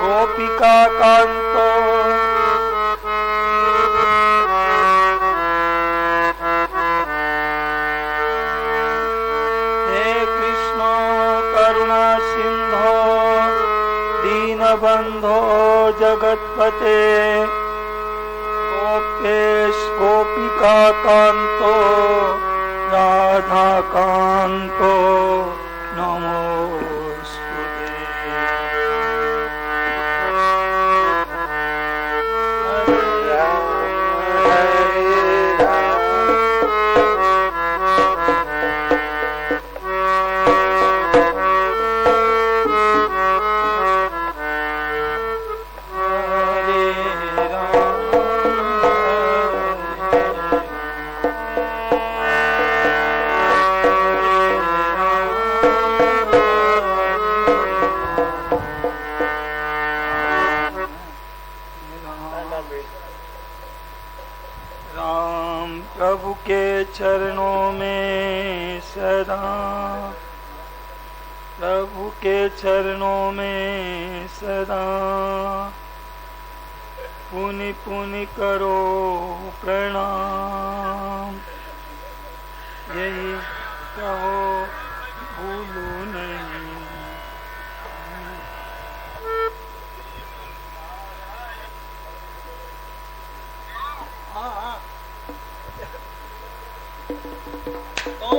गोपिका Kanto हे कृष्ण करुणा सिंधो दीनबंधो जगतपते गोपेश गोपिका Kanto Radha Kanto नमोस्तुते। प्रभु के चरणों में सदा, प्रभु के चरणों में सदा पुनि पुनि करो प्रणाम। यही कहो भूलो नहीं। तो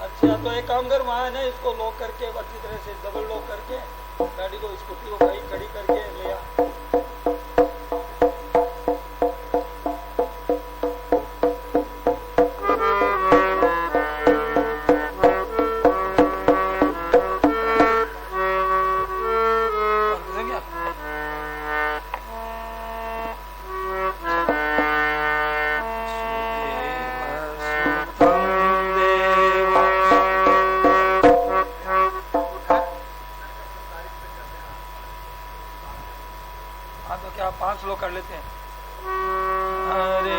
अच्छा, तो एक काम कर, वहां ना इसको लॉक करके अच्छी तरह से डबल लॉक करके गाड़ी को, स्कूटी को कहीं खड़ी करके ले आ। तो क्या 5 लोग कर लेते हैं। अरे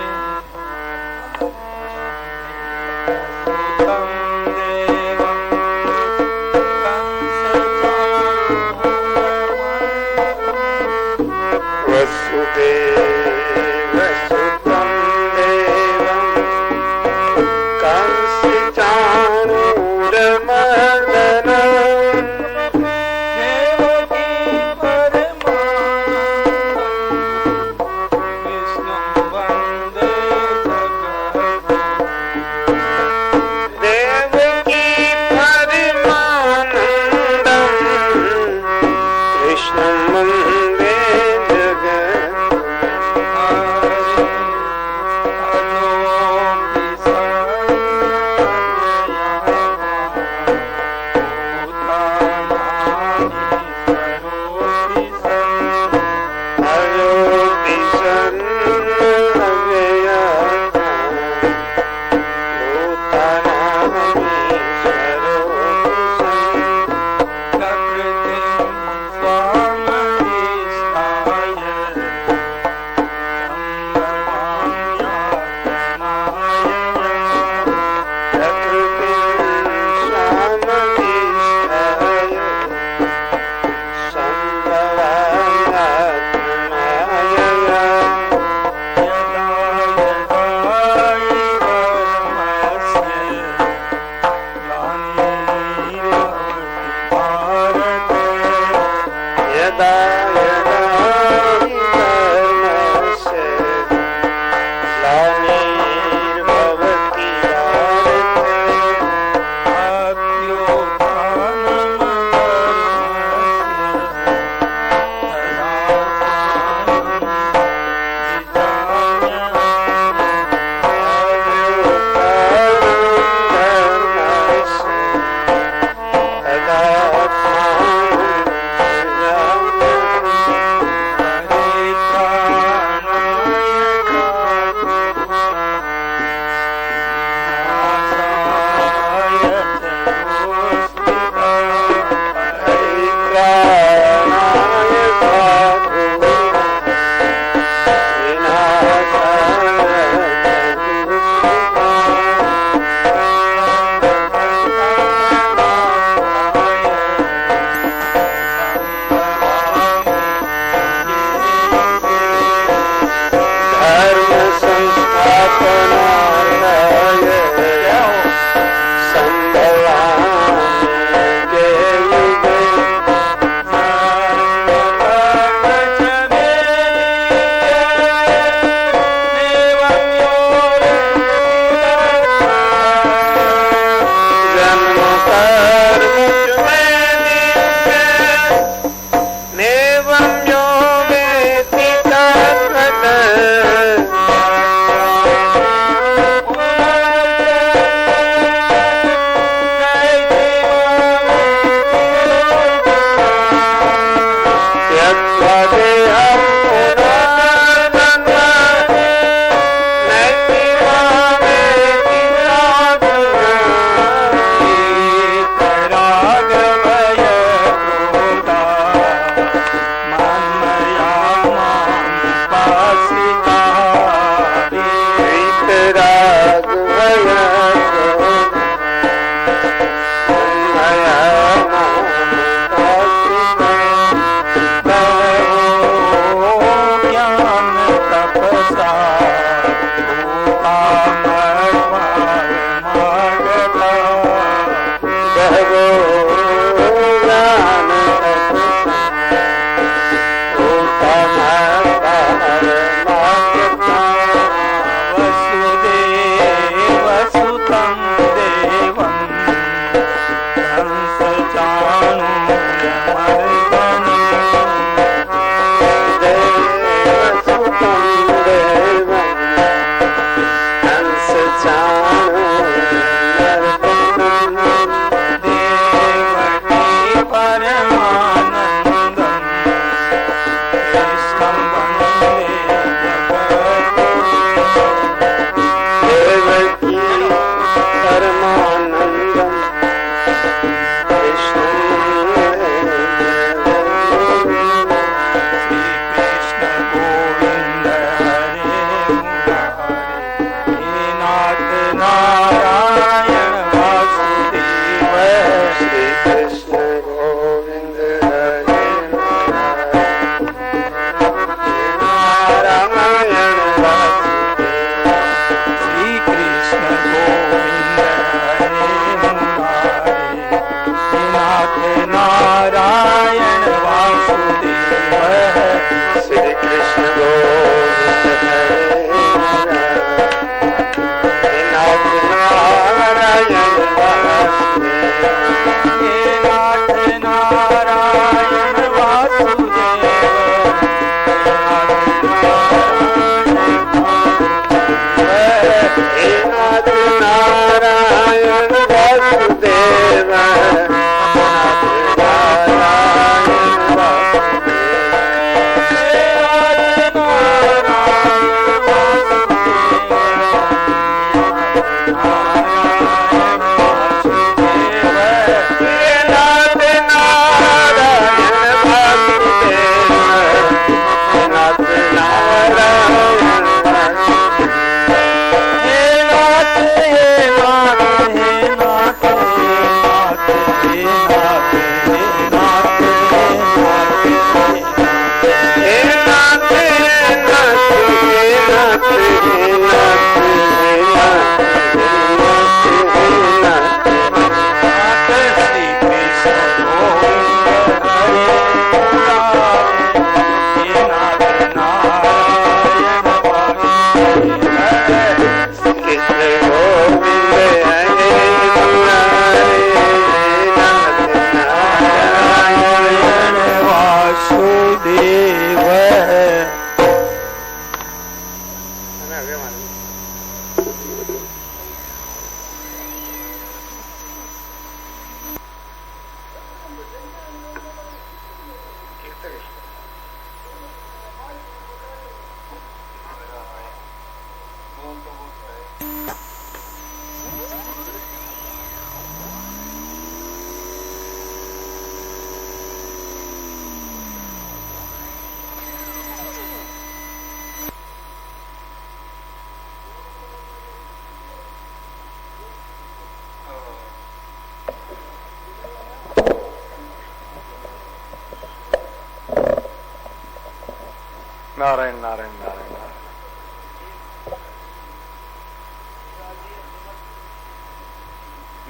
नारायण नारायण नारायण नारायण।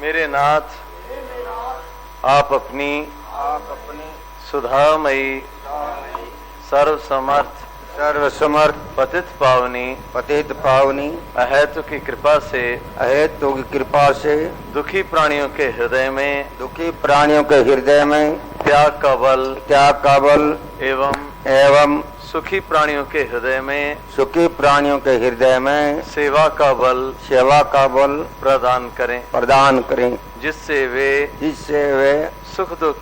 मेरे नाथ, आप अपनी सुधामयी सर्वसमर्थ पतित पावनी अहेतु की कृपा से दुखी प्राणियों के हृदय में त्याग का बल एवं सुखी प्राणियों के हृदय में सेवा का बल प्रदान करें, जिससे वे सुख दुख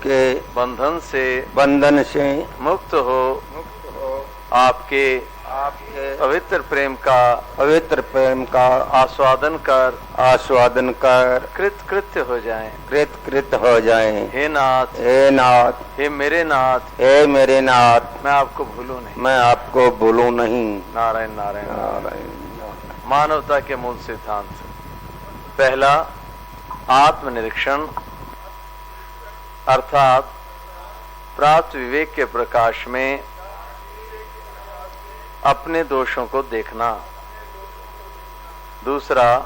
के बंधन से मुक्त हो आपके पवित्र प्रेम का आस्वादन कर कृतकृत्य हो जाएं। हे नाथ, हे मेरे नाथ, मैं आपको भूलूं नहीं। नारायण नारायण नारायण। मानवता के मूल सिद्धांत। पहला, आत्मनिरीक्षण अर्थात प्राप्त विवेक के प्रकाश में अपने दोषों को देखना। दूसरा,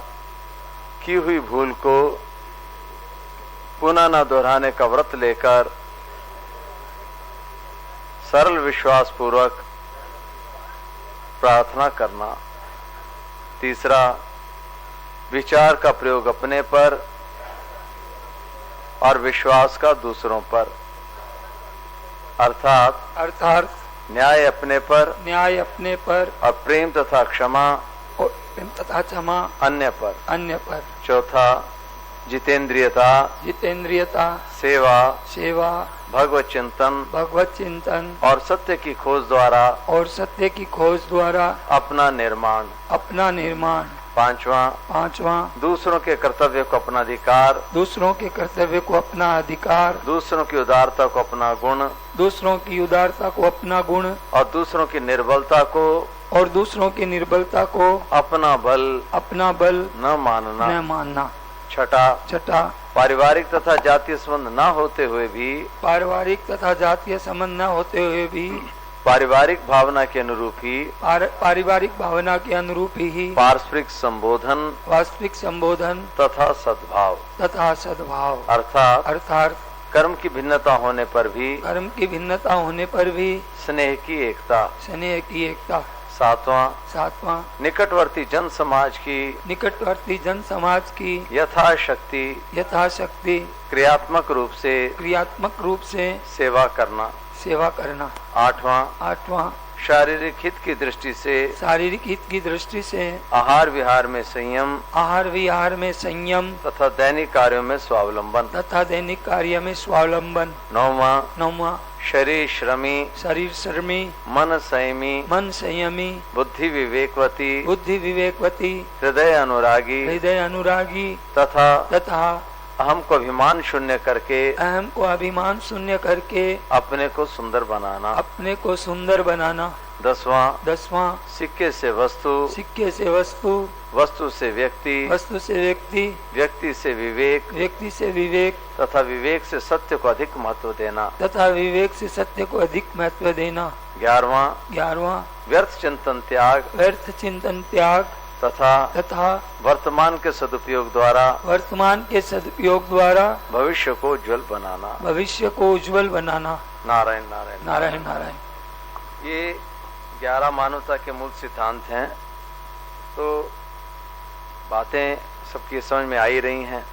की हुई भूल को पुनः न दोहराने का व्रत लेकर सरल विश्वास पूर्वक प्रार्थना करना। तीसरा, विचार का प्रयोग अपने पर और विश्वास का दूसरों पर, अर्थात न्याय अपने पर और प्रेम तथा क्षमा अन्य पर। चौथा, जितेंद्रियता सेवा भगवत चिंतन और सत्य की खोज द्वारा अपना निर्माण। पांचवा, दूसरों के कर्तव्य को अपना अधिकार, दूसरों की उदारता को अपना गुण और दूसरों की निर्बलता को अपना बल न मानना। छठा, पारिवारिक तथा जातीय संबंध न होते हुए भी पारिवारिक भावना के अनुरूप ही पारस्परिक संबोधन तथा सद्भाव। अर्थात कर्म की भिन्नता होने पर भी स्नेह की एकता। सातवां, निकटवर्ती जन समाज की यथाशक्ति क्रियात्मक रूप से सेवा करना। आठवां, शारीरिक हित की दृष्टि से आहार विहार में संयम तथा दैनिक कार्यों में स्वावलंबन। नौवां, शरीर श्रमी मन संयमी बुद्धि विवेकवती हृदय अनुरागी तथा अहम को अभिमान शून्य करके अपने को सुंदर बनाना। दसवां, सिक्के से वस्तु से व्यक्ति से विवेक तथा विवेक से सत्य को अधिक महत्व देना। 11वां, व्यर्थ चिंतन त्याग तथा वर्तमान के सदुपयोग द्वारा भविष्य को उज्जवल बनाना। नारायण। ये 11 मानवता के मूल सिद्धांत हैं। तो बातें सबकी समझ में आ ही रही हैं।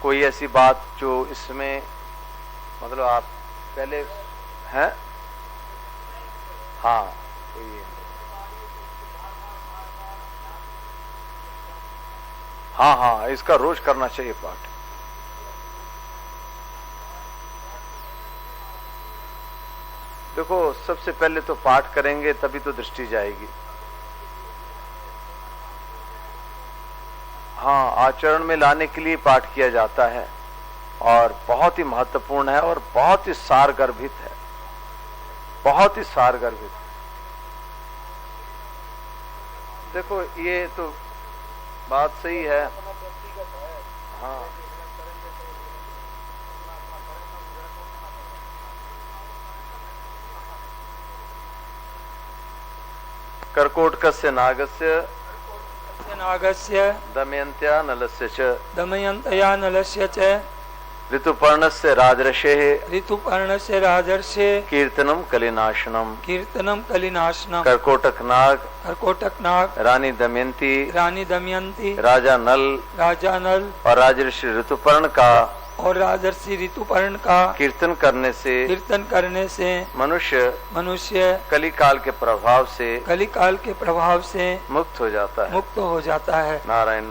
कोई ऐसी बात जो इसमें मतलब आप पहले हैं? हाँ, हाँ, इसका रोज करना चाहिए पाठ। देखो, सबसे पहले तो पाठ करेंगे तभी तो दृष्टि जाएगी। हाँ, आचरण में लाने के लिए पाठ किया जाता है और बहुत ही महत्वपूर्ण है और बहुत ही सारगर्भित है, देखो, ये तो बात सही है। हाँ, कर्कोटकस्य नागस्य दमयन्त्या नलस्य च ऋतुपर्णस्य राजर्षे कीर्तनम कलिनाशनम। कर्कोटक नाग रानी दमयंती राजा नल और राजर्षि ऋतुपर्ण का कीर्तन करने से मनुष्य कलिकाल के प्रभाव से मुक्त हो जाता है। नारायण।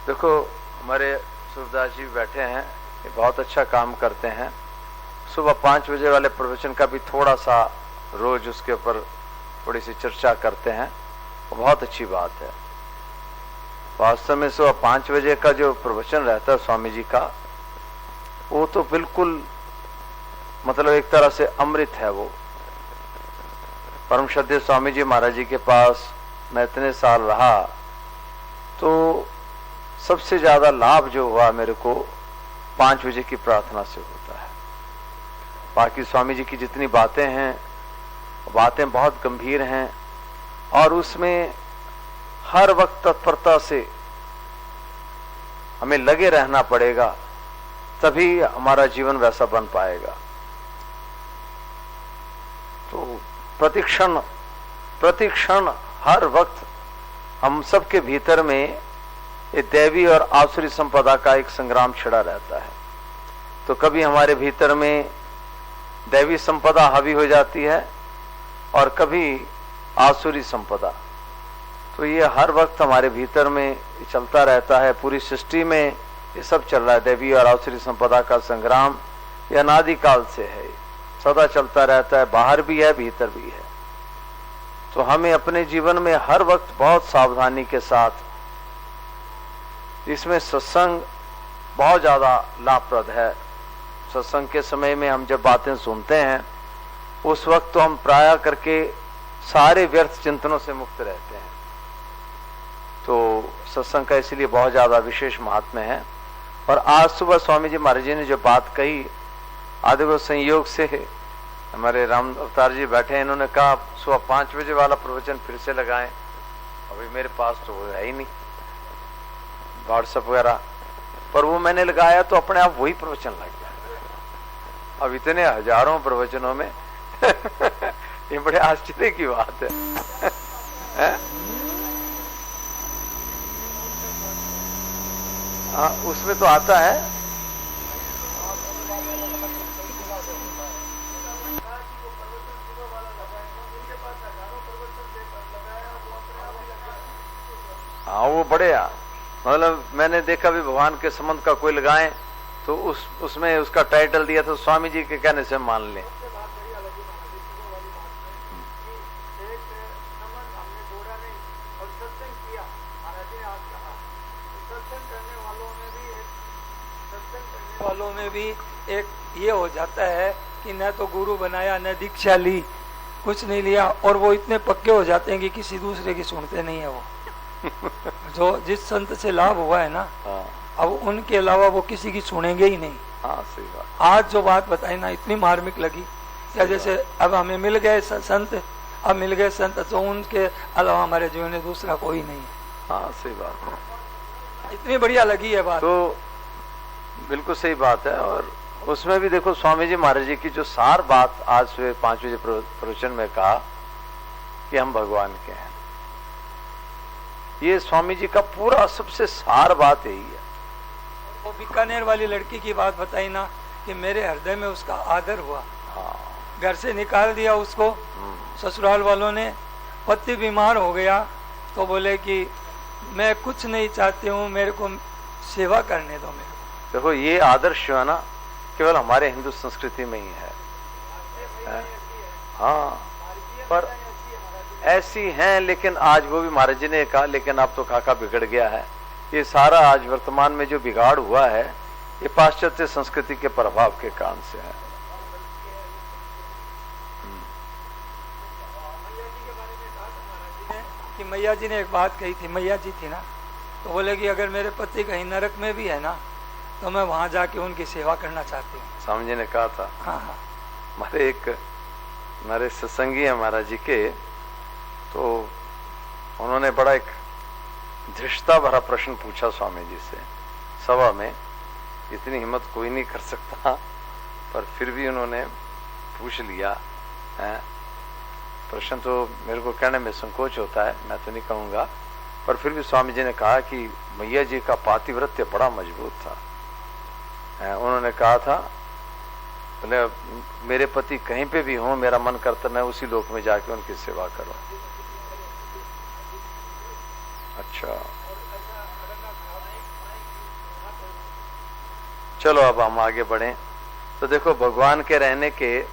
देखो, हमारे सूरदास जी बैठे हैं, ये बहुत अच्छा काम करते हैं। सुबह 5 बजे वाले प्रवचन का भी थोड़ा सा रोज उसके ऊपर थोड़ी सी चर्चा करते हैं, बहुत अच्छी बात है। वास्तव में सुबह 5 बजे का जो प्रवचन रहता है स्वामी जी का, वो तो बिल्कुल मतलब एक तरह से अमृत है। वो परम श्रद्धेय स्वामी जी महाराज जी के पास मैं इतने साल रहा, तो सबसे ज्यादा लाभ जो हुआ मेरे को 5 बजे की प्रार्थना से होता है। बाकी स्वामी जी की जितनी बातें हैं, बातें बहुत गंभीर हैं और उसमें हर वक्त तत्परता से हमें लगे रहना पड़ेगा, तभी हमारा जीवन वैसा बन पाएगा। तो प्रतिक्षण हर वक्त हम सबके भीतर में ये दैवी और आसुरी संपदा का एक संग्राम छिड़ा रहता है। तो कभी हमारे भीतर में दैवी संपदा हावी हो जाती है और कभी आसुरी संपदा। तो ये हर वक्त हमारे भीतर में चलता रहता है। पूरी सृष्टि में ये सब चल रहा है। दैवी और आसुरी संपदा का संग्राम ये अनादिकाल से है, सदा चलता रहता है। बाहर भी है, भीतर भी है। तो हमें अपने जीवन में हर वक्त बहुत सावधानी के साथ, इसमें सत्संग बहुत ज्यादा लाभप्रद है। सत्संग के समय में हम जब बातें सुनते हैं उस वक्त तो हम प्राय करके सारे व्यर्थ चिंतनों से मुक्त रहते हैं। तो सत्संग का इसलिए बहुत ज्यादा विशेष महात्म्य है। और आज सुबह स्वामी जी महाराज जी ने जो बात कही, आदिव संयोग से हमारे राम अवतार जी बैठे हैं, इन्होंने कहा सुबह 5 बजे वाला प्रवचन फिर से लगाएं। अभी मेरे पास तो वो है ही नहीं व्हाट्सएप वगैरह, पर वो मैंने लगाया तो अपने आप वही प्रवचन लग गया। अब इतने हजारों प्रवचनों में ये बड़े आश्चर्य की बात है। हाँ, उसमें तो आता है। हाँ, वो बड़े मतलब मैंने देखा भी भगवान के संबंध का कोई लगाए तो उसमें उसका टाइटल दिया तो स्वामी जी के कहने से मान लें। वालों में भी एक ये हो जाता है कि न तो गुरु बनाया न दीक्षा ली, कुछ नहीं लिया, और वो इतने पक्के हो जाते हैं कि किसी दूसरे की सुनते नहीं है। वो जो जिस संत से लाभ हुआ है ना, अब उनके अलावा वो किसी की सुनेंगे ही नहीं। हाँ, सही बात। आज जो बात बताई ना इतनी मार्मिक लगी, क्या जैसे अब हमें मिल गए संत, अब मिल गए संत तो उनके अलावा हमारे जीवन में दूसरा कोई नहीं है। हाँ, सही बात है। इतनी बढ़िया लगी है बात। तो बिल्कुल सही बात है। और उसमें भी देखो स्वामी जी महाराज जी की जो सार बात आज सुबह 5 बजे प्रवचन में कहा कि हम भगवान के हैं, ये स्वामी जी का पूरा सबसे सार बात यही है। वो बीकानेर वाली लड़की की बात बताई ना कि मेरे हृदय में उसका आदर हुआ। घर से निकाल दिया उसको ससुराल वालों ने, पति बीमार हो गया तो बोले कि मैं कुछ नहीं चाहती हूँ, मेरे को सेवा करने दो मेरे को। देखो ये आदर्श जो है ना केवल हमारे हिंदू संस्कृति में ही है। हाँ, पर ऐसी हैं, लेकिन आज वो भी महाराज जी ने कहा लेकिन अब तो खाका बिगड़ गया है। ये सारा आज वर्तमान में जो बिगाड़ हुआ है ये पाश्चात्य संस्कृति के प्रभाव के कारण से है। कि मैया जी ने एक बात कही थी, मैया जी थी ना, तो बोले कि अगर मेरे पति कहीं नरक में भी है ना तो मैं वहां जाके उनकी सेवा करना चाहती हूँ। स्वामी जी ने कहा था। हाँ हाँ, हमारे सत्संगी है महाराज जी के, तो उन्होंने बड़ा एक धृष्टता भरा प्रश्न पूछा स्वामी जी से सभा में। इतनी हिम्मत कोई नहीं कर सकता, पर फिर भी उन्होंने पूछ लिया है। प्रश्न तो मेरे को कहने में संकोच होता है, मैं तो नहीं कहूँगा, पर फिर भी स्वामी जी ने कहा कि मैया जी का पातिव्रत्य बड़ा मजबूत था। उन्होंने कहा था बोले मेरे पति कहीं पे भी हों, मेरा मन करता मैं उसी लोक में जाके उनकी सेवा करूं। अच्छा, चलो अब हम आगे बढ़ें। तो देखो भगवान के रहने के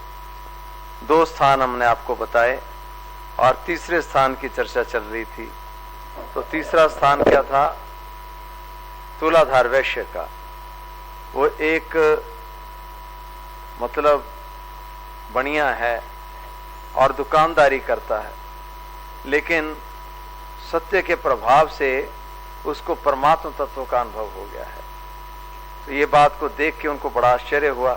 2 स्थान हमने आपको बताए और तीसरे स्थान की चर्चा चल रही थी। तो तीसरा स्थान क्या था? तुलाधार वैश्य का। वो एक मतलब बढ़िया है और दुकानदारी करता है, लेकिन सत्य के प्रभाव से उसको परमात्मा तत्व का अनुभव हो गया है। तो ये बात को देख के उनको बड़ा आश्चर्य हुआ।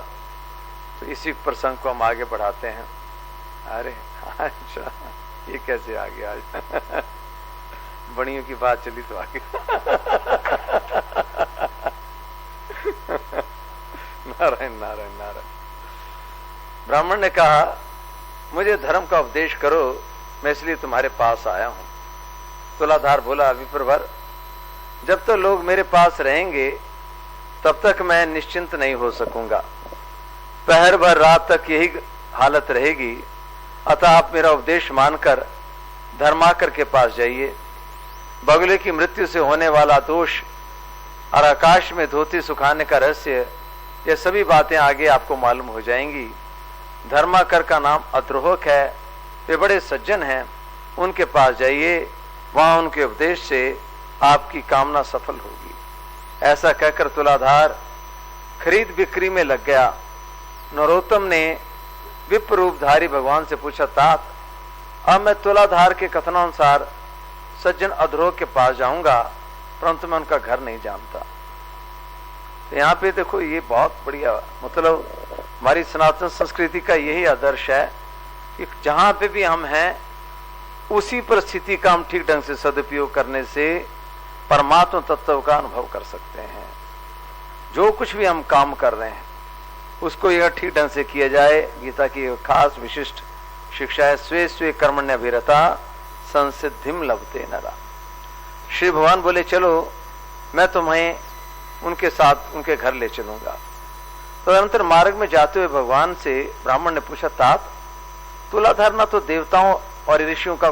तो इसी प्रसंग को हम आगे बढ़ाते हैं। अरे अच्छा, ये कैसे आ गया आज? बड़ियों की बात चली तो आगे। नारायण नारायण नारायण। ब्राह्मण ने कहा, मुझे धर्म का उपदेश करो, मैं इसलिए तुम्हारे पास आया हूं। तुलाधार बोला, विप्रवर, जब तक लोग मेरे पास रहेंगे तब तक मैं निश्चिंत नहीं हो सकूंगा। पहर भर रात तक यही हालत रहेगी। अतः आप मेरा उपदेश मानकर धर्माकर के पास जाइए। बगुले की मृत्यु से होने वाला दोष और आकाश में धोती सुखाने का रहस्य, ये सभी बातें आगे आपको मालूम हो जाएंगी। धर्माकर का नाम अद्रोहक है, वे बड़े सज्जन हैं, उनके पास जाइए, वहां उनके उपदेश से आपकी कामना सफल होगी। ऐसा कहकर तुलाधार खरीद बिक्री में लग गया। नरोत्तम ने विप्र रूपधारी भगवान से पूछा, तात, अब मैं तुलाधार के कथनानुसार सज्जन अद्रोह के पास जाऊंगा, परंतु मैं उनका घर नहीं जानता। तो यहाँ पे देखो, ये बहुत बढ़िया, मतलब हमारी सनातन संस्कृति का यही आदर्श है कि जहां पे भी हम हैं उसी परिस्थिति का हम ठीक ढंग से सदुपयोग करने से परमात्मा तत्व का अनुभव कर सकते हैं। जो कुछ भी हम काम कर रहे हैं उसको यह ठीक ढंग से किया जाए। गीता की खास विशिष्ट शिक्षा है, स्वे स्वे कर्मण्य अभिरता संसिद्धिम लभते नरा। श्री भगवान बोले, चलो मैं तुम्हें उनके साथ उनके घर ले चलूंगा। तो अनंतर मार्ग में जाते हुए भगवान से ब्राह्मण ने पूछा, तात, तुलाधार ना तो देवताओं और ऋषियों का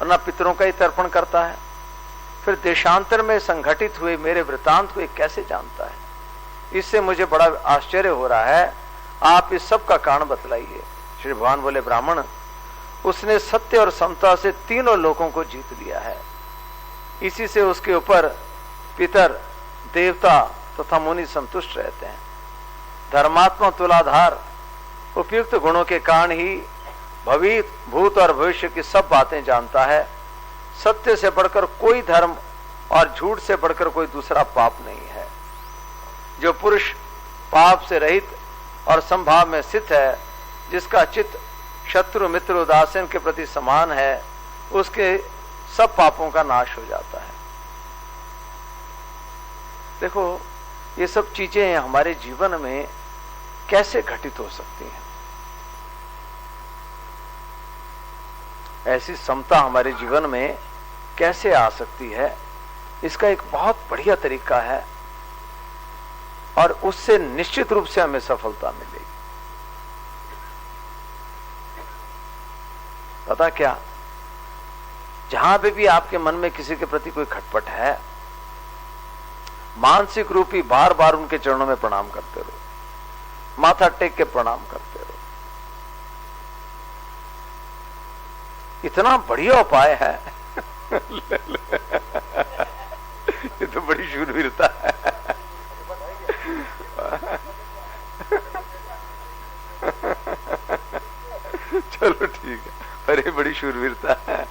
और न पितरों का ही तर्पण करता है, फिर देशांतर में संघटित हुए मेरे वृतांत को कैसे जानता है? इससे मुझे बड़ा आश्चर्य हो रहा है, आप इस सब का कारण बतलाइए। श्री भगवान बोले, ब्राह्मण, उसने सत्य और समता से तीनों लोगों को जीत लिया है। इसी से उसके ऊपर पितर, देवता तथा मुनि संतुष्ट रहते हैं। धर्मात्मा तुलाधार उपयुक्त गुणों के कारण ही भवित, भूत और भविष्य की सब बातें जानता है। सत्य से बढ़कर कोई धर्म और झूठ से बढ़कर कोई दूसरा पाप नहीं है। जो पुरुष पाप से रहित और संभाव में स्थित है, जिसका चित्त शत्रु मित्र उदासीन के प्रति समान है, उसके सब पापों का नाश हो जाता है। देखो, ये सब चीजें हमारे जीवन में कैसे घटित हो सकती हैं? ऐसी समता हमारे जीवन में कैसे आ सकती है? इसका एक बहुत बढ़िया तरीका है और उससे निश्चित रूप से हमें सफलता मिलेगी। पता क्या, जहां पे भी आपके मन में किसी के प्रति कोई खटपट है, मानसिक रूप ही बार बार उनके चरणों में प्रणाम करते रहो, माथा टेक के प्रणाम करते रहो। इतना बढ़िया उपाय है। ये तो बड़ी शूरवीरता है। चलो ठीक है, अरे बड़ी शूरवीरता है।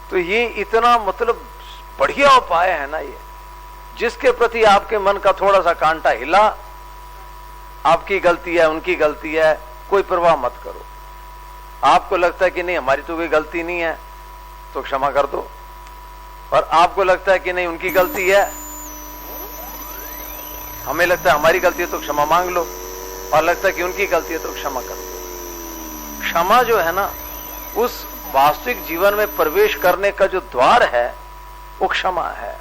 तो ये इतना मतलब बढ़िया उपाय है ना ये, जिसके प्रति आपके मन का थोड़ा सा कांटा हिला, आपकी गलती है, उनकी गलती है, कोई परवाह मत करो। आपको लगता है कि नहीं हमारी तो कोई गलती नहीं है, तो क्षमा कर दो। और आपको लगता है कि नहीं उनकी गलती है, हमें लगता है हमारी गलती है तो क्षमा मांग लो, और लगता है कि उनकी गलती है तो क्षमा कर दो। क्षमा जो है ना, उस वास्तविक जीवन में प्रवेश करने का जो द्वार है वो क्षमा है।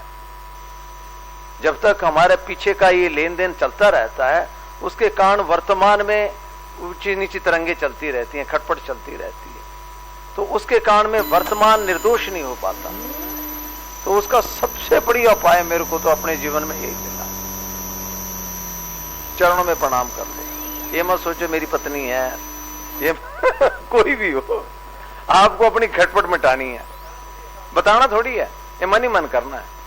जब तक हमारे पीछे का ये लेन देन चलता रहता है, उसके कारण वर्तमान में ऊंची नीची तरंगे चलती रहती हैं, खटपट चलती रहती है, तो उसके कारण में वर्तमान निर्दोष नहीं हो पाता। तो उसका सबसे बढ़िया उपाय मेरे को तो अपने जीवन में यही मिला, चरणों में प्रणाम कर दो। ये मत सोचो मेरी पत्नी है, ये कोई भी हो, आपको अपनी खटपट मिटानी है, बताना थोड़ी है, ये मन ही मन करना है।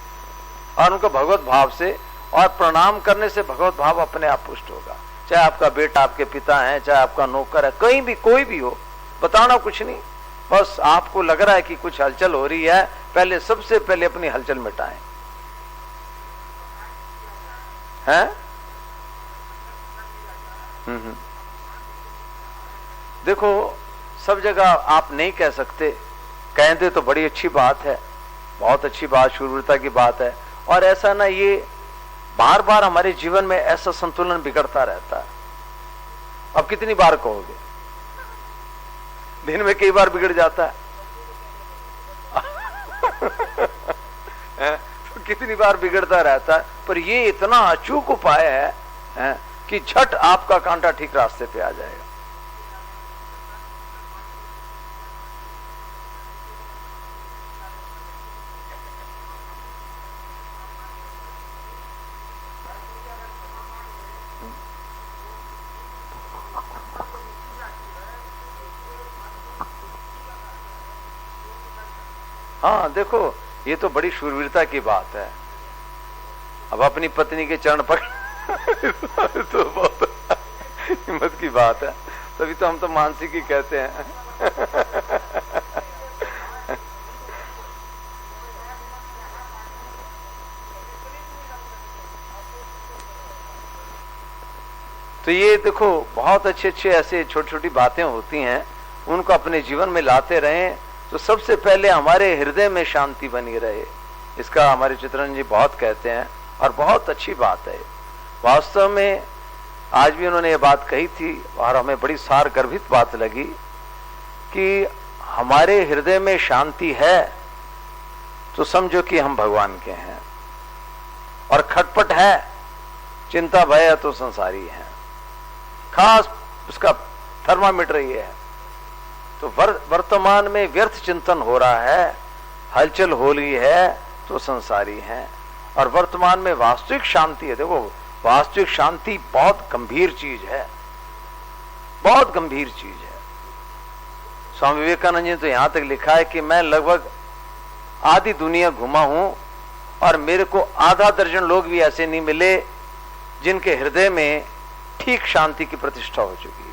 और उनको भगवत भाव से और प्रणाम करने से भगवत भाव अपने आप पुष्ट होगा। चाहे आपका बेटा आपके पिता है, चाहे आपका नौकर है, कहीं भी कोई भी हो, बताना कुछ नहीं, बस आपको लग रहा है कि कुछ हलचल हो रही है, पहले सबसे पहले अपनी हलचल मिटाएं। हैं? देखो, सब जगह आप नहीं कह सकते, कहते तो बड़ी अच्छी बात है, बहुत अच्छी बात, शूरवीरता की बात है। और ऐसा ना, ये बार बार हमारे जीवन में ऐसा संतुलन बिगड़ता रहता है। अब कितनी बार कहोगे? दिन में कई बार बिगड़ जाता है। तो कितनी बार बिगड़ता रहता है। पर ये इतना अचूक उपाय है कि झट आपका कांटा ठीक रास्ते पे आ जाएगा। हाँ, देखो, ये तो बड़ी शूरवीरता की बात है। अब अपनी पत्नी के चरण पकड़ तो बहुत हिम्मत की बात है। तभी तो हम तो मानसिक ही कहते हैं। तो ये देखो, बहुत अच्छे अच्छे ऐसे छोटी छोटी बातें होती हैं, उनको अपने जीवन में लाते रहें तो सबसे पहले हमारे हृदय में शांति बनी रहे। इसका हमारे चित्तरंजन जी बहुत कहते हैं और बहुत अच्छी बात है। वास्तव में आज भी उन्होंने ये बात कही थी और हमें बड़ी सार गर्भित बात लगी कि हमारे हृदय में शांति है तो समझो कि हम भगवान के हैं, और खटपट है, चिंता भय है तो संसारी है। खास उसका थर्मामीटर ये है। तो वर्तमान में व्यर्थ चिंतन हो रहा है, हलचल हो रही है तो संसारी है। और वर्तमान में वास्तविक शांति है। देखो, वास्तविक शांति बहुत गंभीर चीज है, बहुत गंभीर चीज है। स्वामी विवेकानंद जी ने तो यहां तक लिखा है कि मैं लगभग आधी दुनिया घुमा हूं और मेरे को आधा दर्जन लोग भी ऐसे नहीं मिले जिनके हृदय में ठीक शांति की प्रतिष्ठा हो चुकी है।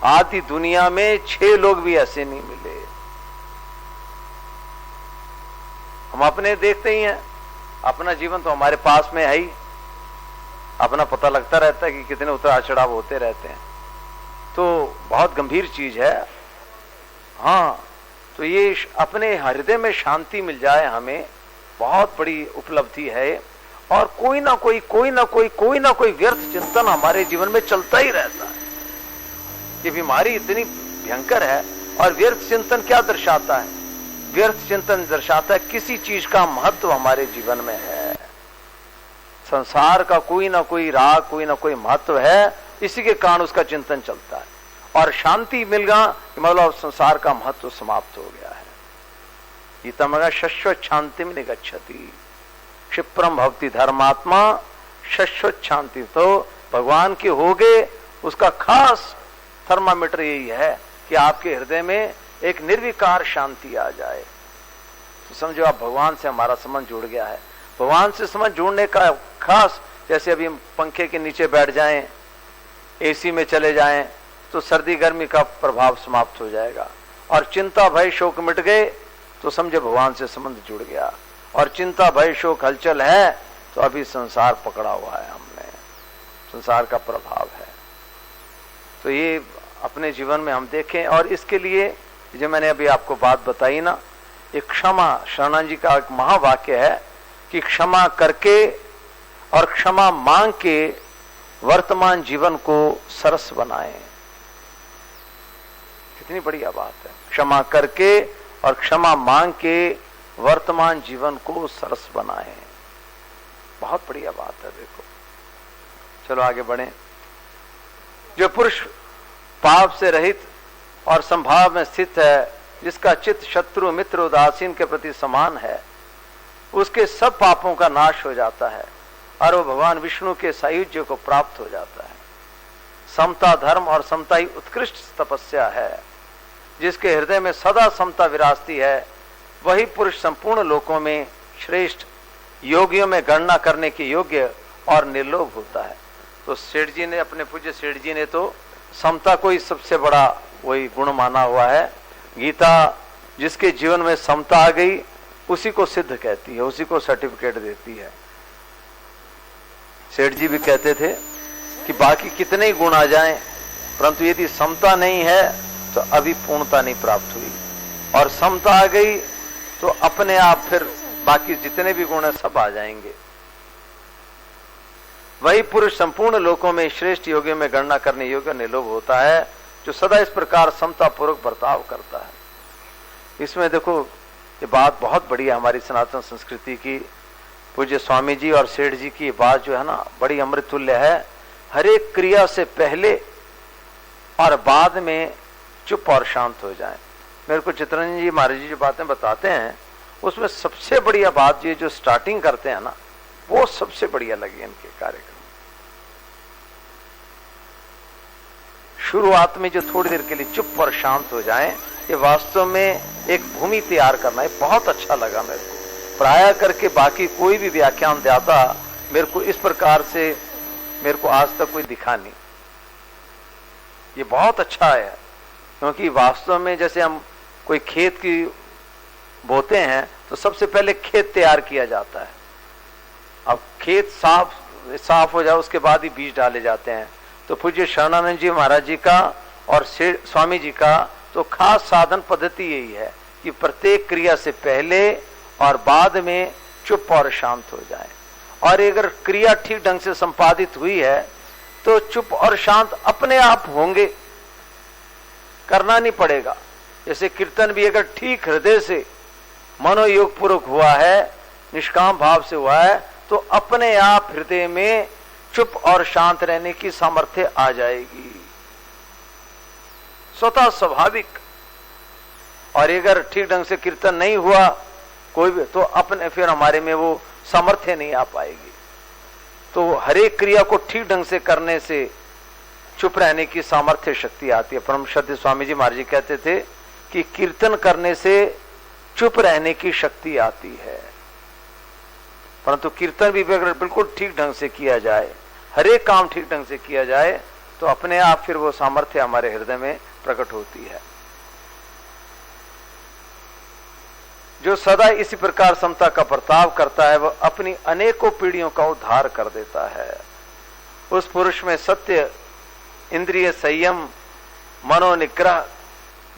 आधी दुनिया में 6 लोग भी ऐसे नहीं मिले। हम अपने देखते ही हैं, अपना जीवन तो हमारे पास में है ही, अपना पता लगता रहता है कि कितने उतार चढ़ाव होते रहते हैं। तो बहुत गंभीर चीज है। हाँ, तो ये अपने हृदय में शांति मिल जाए हमें, बहुत बड़ी उपलब्धि है। और कोई ना कोई व्यर्थ चिंतन हमारे जीवन में चलता ही रहता है। ये बीमारी इतनी भयंकर है। और व्यर्थ चिंतन क्या दर्शाता है? व्यर्थ चिंतन दर्शाता है किसी चीज का महत्व हमारे जीवन में है, संसार का कोई ना कोई राग, कोई ना कोई महत्व है, इसी के कारण उसका चिंतन चलता है। और शांति मिल गया कि मतलब संसार का महत्व समाप्त हो गया है। गीता में शाश्वत शांति में निगच्छति क्षिप्रम भवति धर्मात्मा शाश्वत शांति। तो भगवान के हो गए, उसका खास थर्मामीटर यही है कि आपके हृदय में एक निर्विकार शांति आ जाए। तो समझो आप भगवान से हमारा संबंध जुड़ गया है। भगवान से संबंध जुड़ने का खास, जैसे अभी हम पंखे के नीचे बैठ जाएं, एसी में चले जाएं, तो सर्दी गर्मी का प्रभाव समाप्त हो जाएगा। और चिंता भय शोक मिट गए तो समझो भगवान से संबंध जुड़ गया। और चिंता भय शोक हलचल है तो अभी संसार पकड़ा हुआ है, हमने संसार का प्रभाव है। तो ये अपने जीवन में हम देखें। और इसके लिए जो मैंने अभी आपको बात बताई ना, एक क्षमा, शरणानंद जी का एक महावाक्य है कि क्षमा करके और क्षमा मांग के वर्तमान जीवन को सरस बनाएं। कितनी बढ़िया बात है। क्षमा करके और क्षमा मांग के वर्तमान जीवन को सरस बनाएं। बहुत बढ़िया बात है। देखो, चलो आगे बढ़ें। जो पुरुष पाप से रहित और संभाव में स्थित है, जिसका चित्त शत्रु मित्र उदासीन के प्रति समान है, उसके सब पापों का नाश हो जाता है और वो भगवान विष्णु के सायुज्य को प्राप्त हो जाता है। समता धर्म और समता ही उत्कृष्ट तपस्या है। जिसके हृदय में सदा समता विराजती है, वही पुरुष संपूर्ण लोकों में श्रेष्ठ, योगियों में गणना करने के योग्य और निर्लोभ होता है। तो सेठ जी ने, अपने पूज्य सेठ जी ने तो समता को ही सबसे बड़ा वही गुण माना हुआ है। गीता जिसके जीवन में समता आ गई उसी को सिद्ध कहती है, उसी को सर्टिफिकेट देती है। सेठ जी भी कहते थे कि बाकी कितने ही गुण आ जाएं, परंतु यदि समता नहीं है तो अभी पूर्णता नहीं प्राप्त हुई, और समता आ गई तो अपने आप फिर बाकी जितने भी गुण है सब आ जाएंगे। वही पुरुष संपूर्ण लोकों में श्रेष्ठ योगियों में गणना करने योग्य निर्लोभ होता है, जो सदा इस प्रकार समता पूर्वक बर्ताव करता है। इसमें देखो ये बात बहुत बड़ी है हमारी सनातन संस्कृति की। पूज्य स्वामी जी और सेठ जी की बात जो है ना बड़ी अमृतुल्य है। हर एक क्रिया से पहले और बाद में चुप और शांत हो जाए। मेरे को चित्तरंजन जी महाराज जी जो बातें बताते हैं उसमें सबसे बढ़िया बात ये जो स्टार्टिंग करते हैं ना वो सबसे बढ़िया लगी इनके कार्यक्रम। शुरुआत में जो थोड़ी देर के लिए चुप और शांत हो जाएं, ये वास्तव में एक भूमि तैयार करना है। बहुत अच्छा लगा मेरे को। प्राय करके बाकी कोई भी व्याख्यान देता मेरे को इस प्रकार से मेरे को आज तक कोई दिखा नहीं। ये बहुत अच्छा है, क्योंकि वास्तव में जैसे हम कोई खेत की बोते हैं तो सबसे पहले खेत तैयार किया जाता है। अब खेत साफ हो जाए उसके बाद ही बीज डाले जाते हैं। तो पूज्य शरणानंद जी महाराज जी का और स्वामी जी का तो खास साधन पद्धति यही है कि प्रत्येक क्रिया से पहले और बाद में चुप और शांत हो जाए। और अगर क्रिया ठीक ढंग से संपादित हुई है तो चुप और शांत अपने आप होंगे, करना नहीं पड़ेगा। जैसे कीर्तन भी अगर ठीक हृदय से मनोयोग पूर्वक हुआ है, निष्काम भाव से हुआ है, तो अपने आप हृदय में चुप और शांत रहने की सामर्थ्य आ जाएगी, स्वतः स्वाभाविक। और अगर ठीक ढंग से कीर्तन नहीं हुआ कोई भी, तो अपने फिर हमारे में वो सामर्थ्य नहीं आ पाएगी। तो हर एक क्रिया को ठीक ढंग से करने से चुप रहने की सामर्थ्य शक्ति आती है। परम श्रद्धेय स्वामी जी महाराज जी कहते थे कि कीर्तन करने से चुप रहने की शक्ति आती है। परंतु कीर्तन भी अगर बिल्कुल ठीक ढंग से किया जाए, हर एक काम ठीक ढंग से किया जाए, तो अपने आप फिर वो सामर्थ्य हमारे हृदय में प्रकट होती है। जो सदा इसी प्रकार समता का बर्ताव करता है वह अपनी अनेकों पीढ़ियों का उद्धार कर देता है। उस पुरुष में सत्य, इंद्रिय संयम, मनोनिग्रह,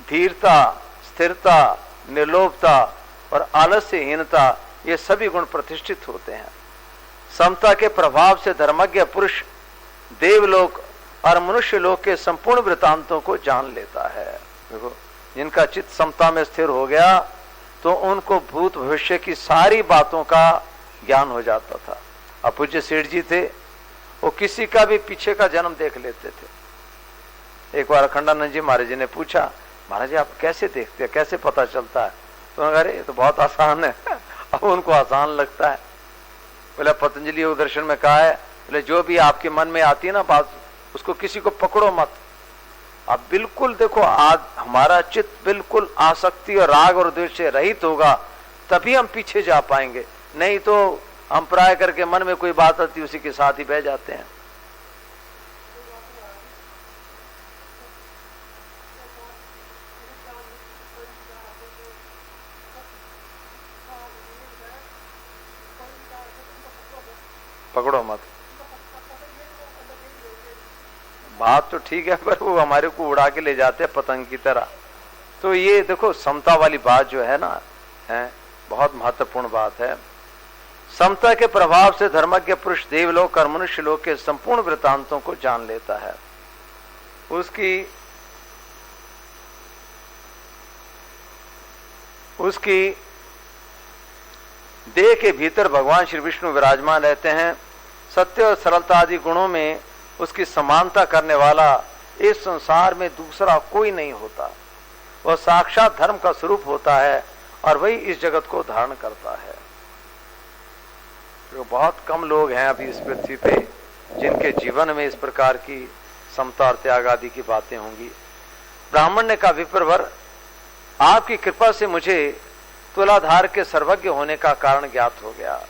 धीरता, स्थिरता, निर्लोभता और आलस्यहीनता ये सभी गुण प्रतिष्ठित होते हैं। समता के प्रभाव से धर्मज्ञ पुरुष देवलोक और मनुष्य लोक के संपूर्ण वृत्तांतों को जान लेता है। देखो, जिनका चित्त समता में स्थिर हो गया तो उनको भूत भविष्य की सारी बातों का ज्ञान हो जाता था। अब पूज्य सेठ जी थे, वो किसी का भी पीछे का जन्म देख लेते थे। एक बार अखंडानंद जी महाराज जी ने पूछा, महाराज जी आप कैसे देखते हैं, कैसे पता चलता है? तो उन्होंने कहा ये तो बहुत आसान है। अब उनको आसान लगता है। बोले पतंजलि योग दर्शन में कहा है, बोले जो भी आपके मन में आती है ना बात, उसको किसी को पकड़ो मत। अब बिल्कुल देखो, आज हमारा चित्त बिल्कुल आसक्ति और राग और द्वेष से रहित होगा तभी हम पीछे जा पाएंगे, नहीं तो हम प्राय करके मन में कोई बात आती उसी के साथ ही बह जाते हैं। पकड़ो मत, बात तो ठीक है पर वो हमारे को उड़ा के ले जाते हैं पतंग की तरह। तो ये देखो समता वाली बात जो है ना है बहुत महत्वपूर्ण बात है। समता के प्रभाव से धर्मज्ञ पुरुष देवलोक और मनुष्य लोक के संपूर्ण वृत्तांतों को जान लेता है। उसकी देह के भीतर भगवान श्री विष्णु विराजमान रहते हैं। सत्य और सरलता आदि गुणों में उसकी समानता करने वाला इस संसार में दूसरा कोई नहीं होता। वह साक्षात धर्म का स्वरूप होता है और वही इस जगत को धारण करता है। तो बहुत कम लोग हैं अभी इस पृथ्वी पे जिनके जीवन में इस प्रकार की समता और त्याग आदि की बातें होंगी। ब्राह्मण ने कहा, विप्रवर आपकी कृपा से मुझे तुलाधार के सर्वज्ञ होने का कारण ज्ञात हो गया।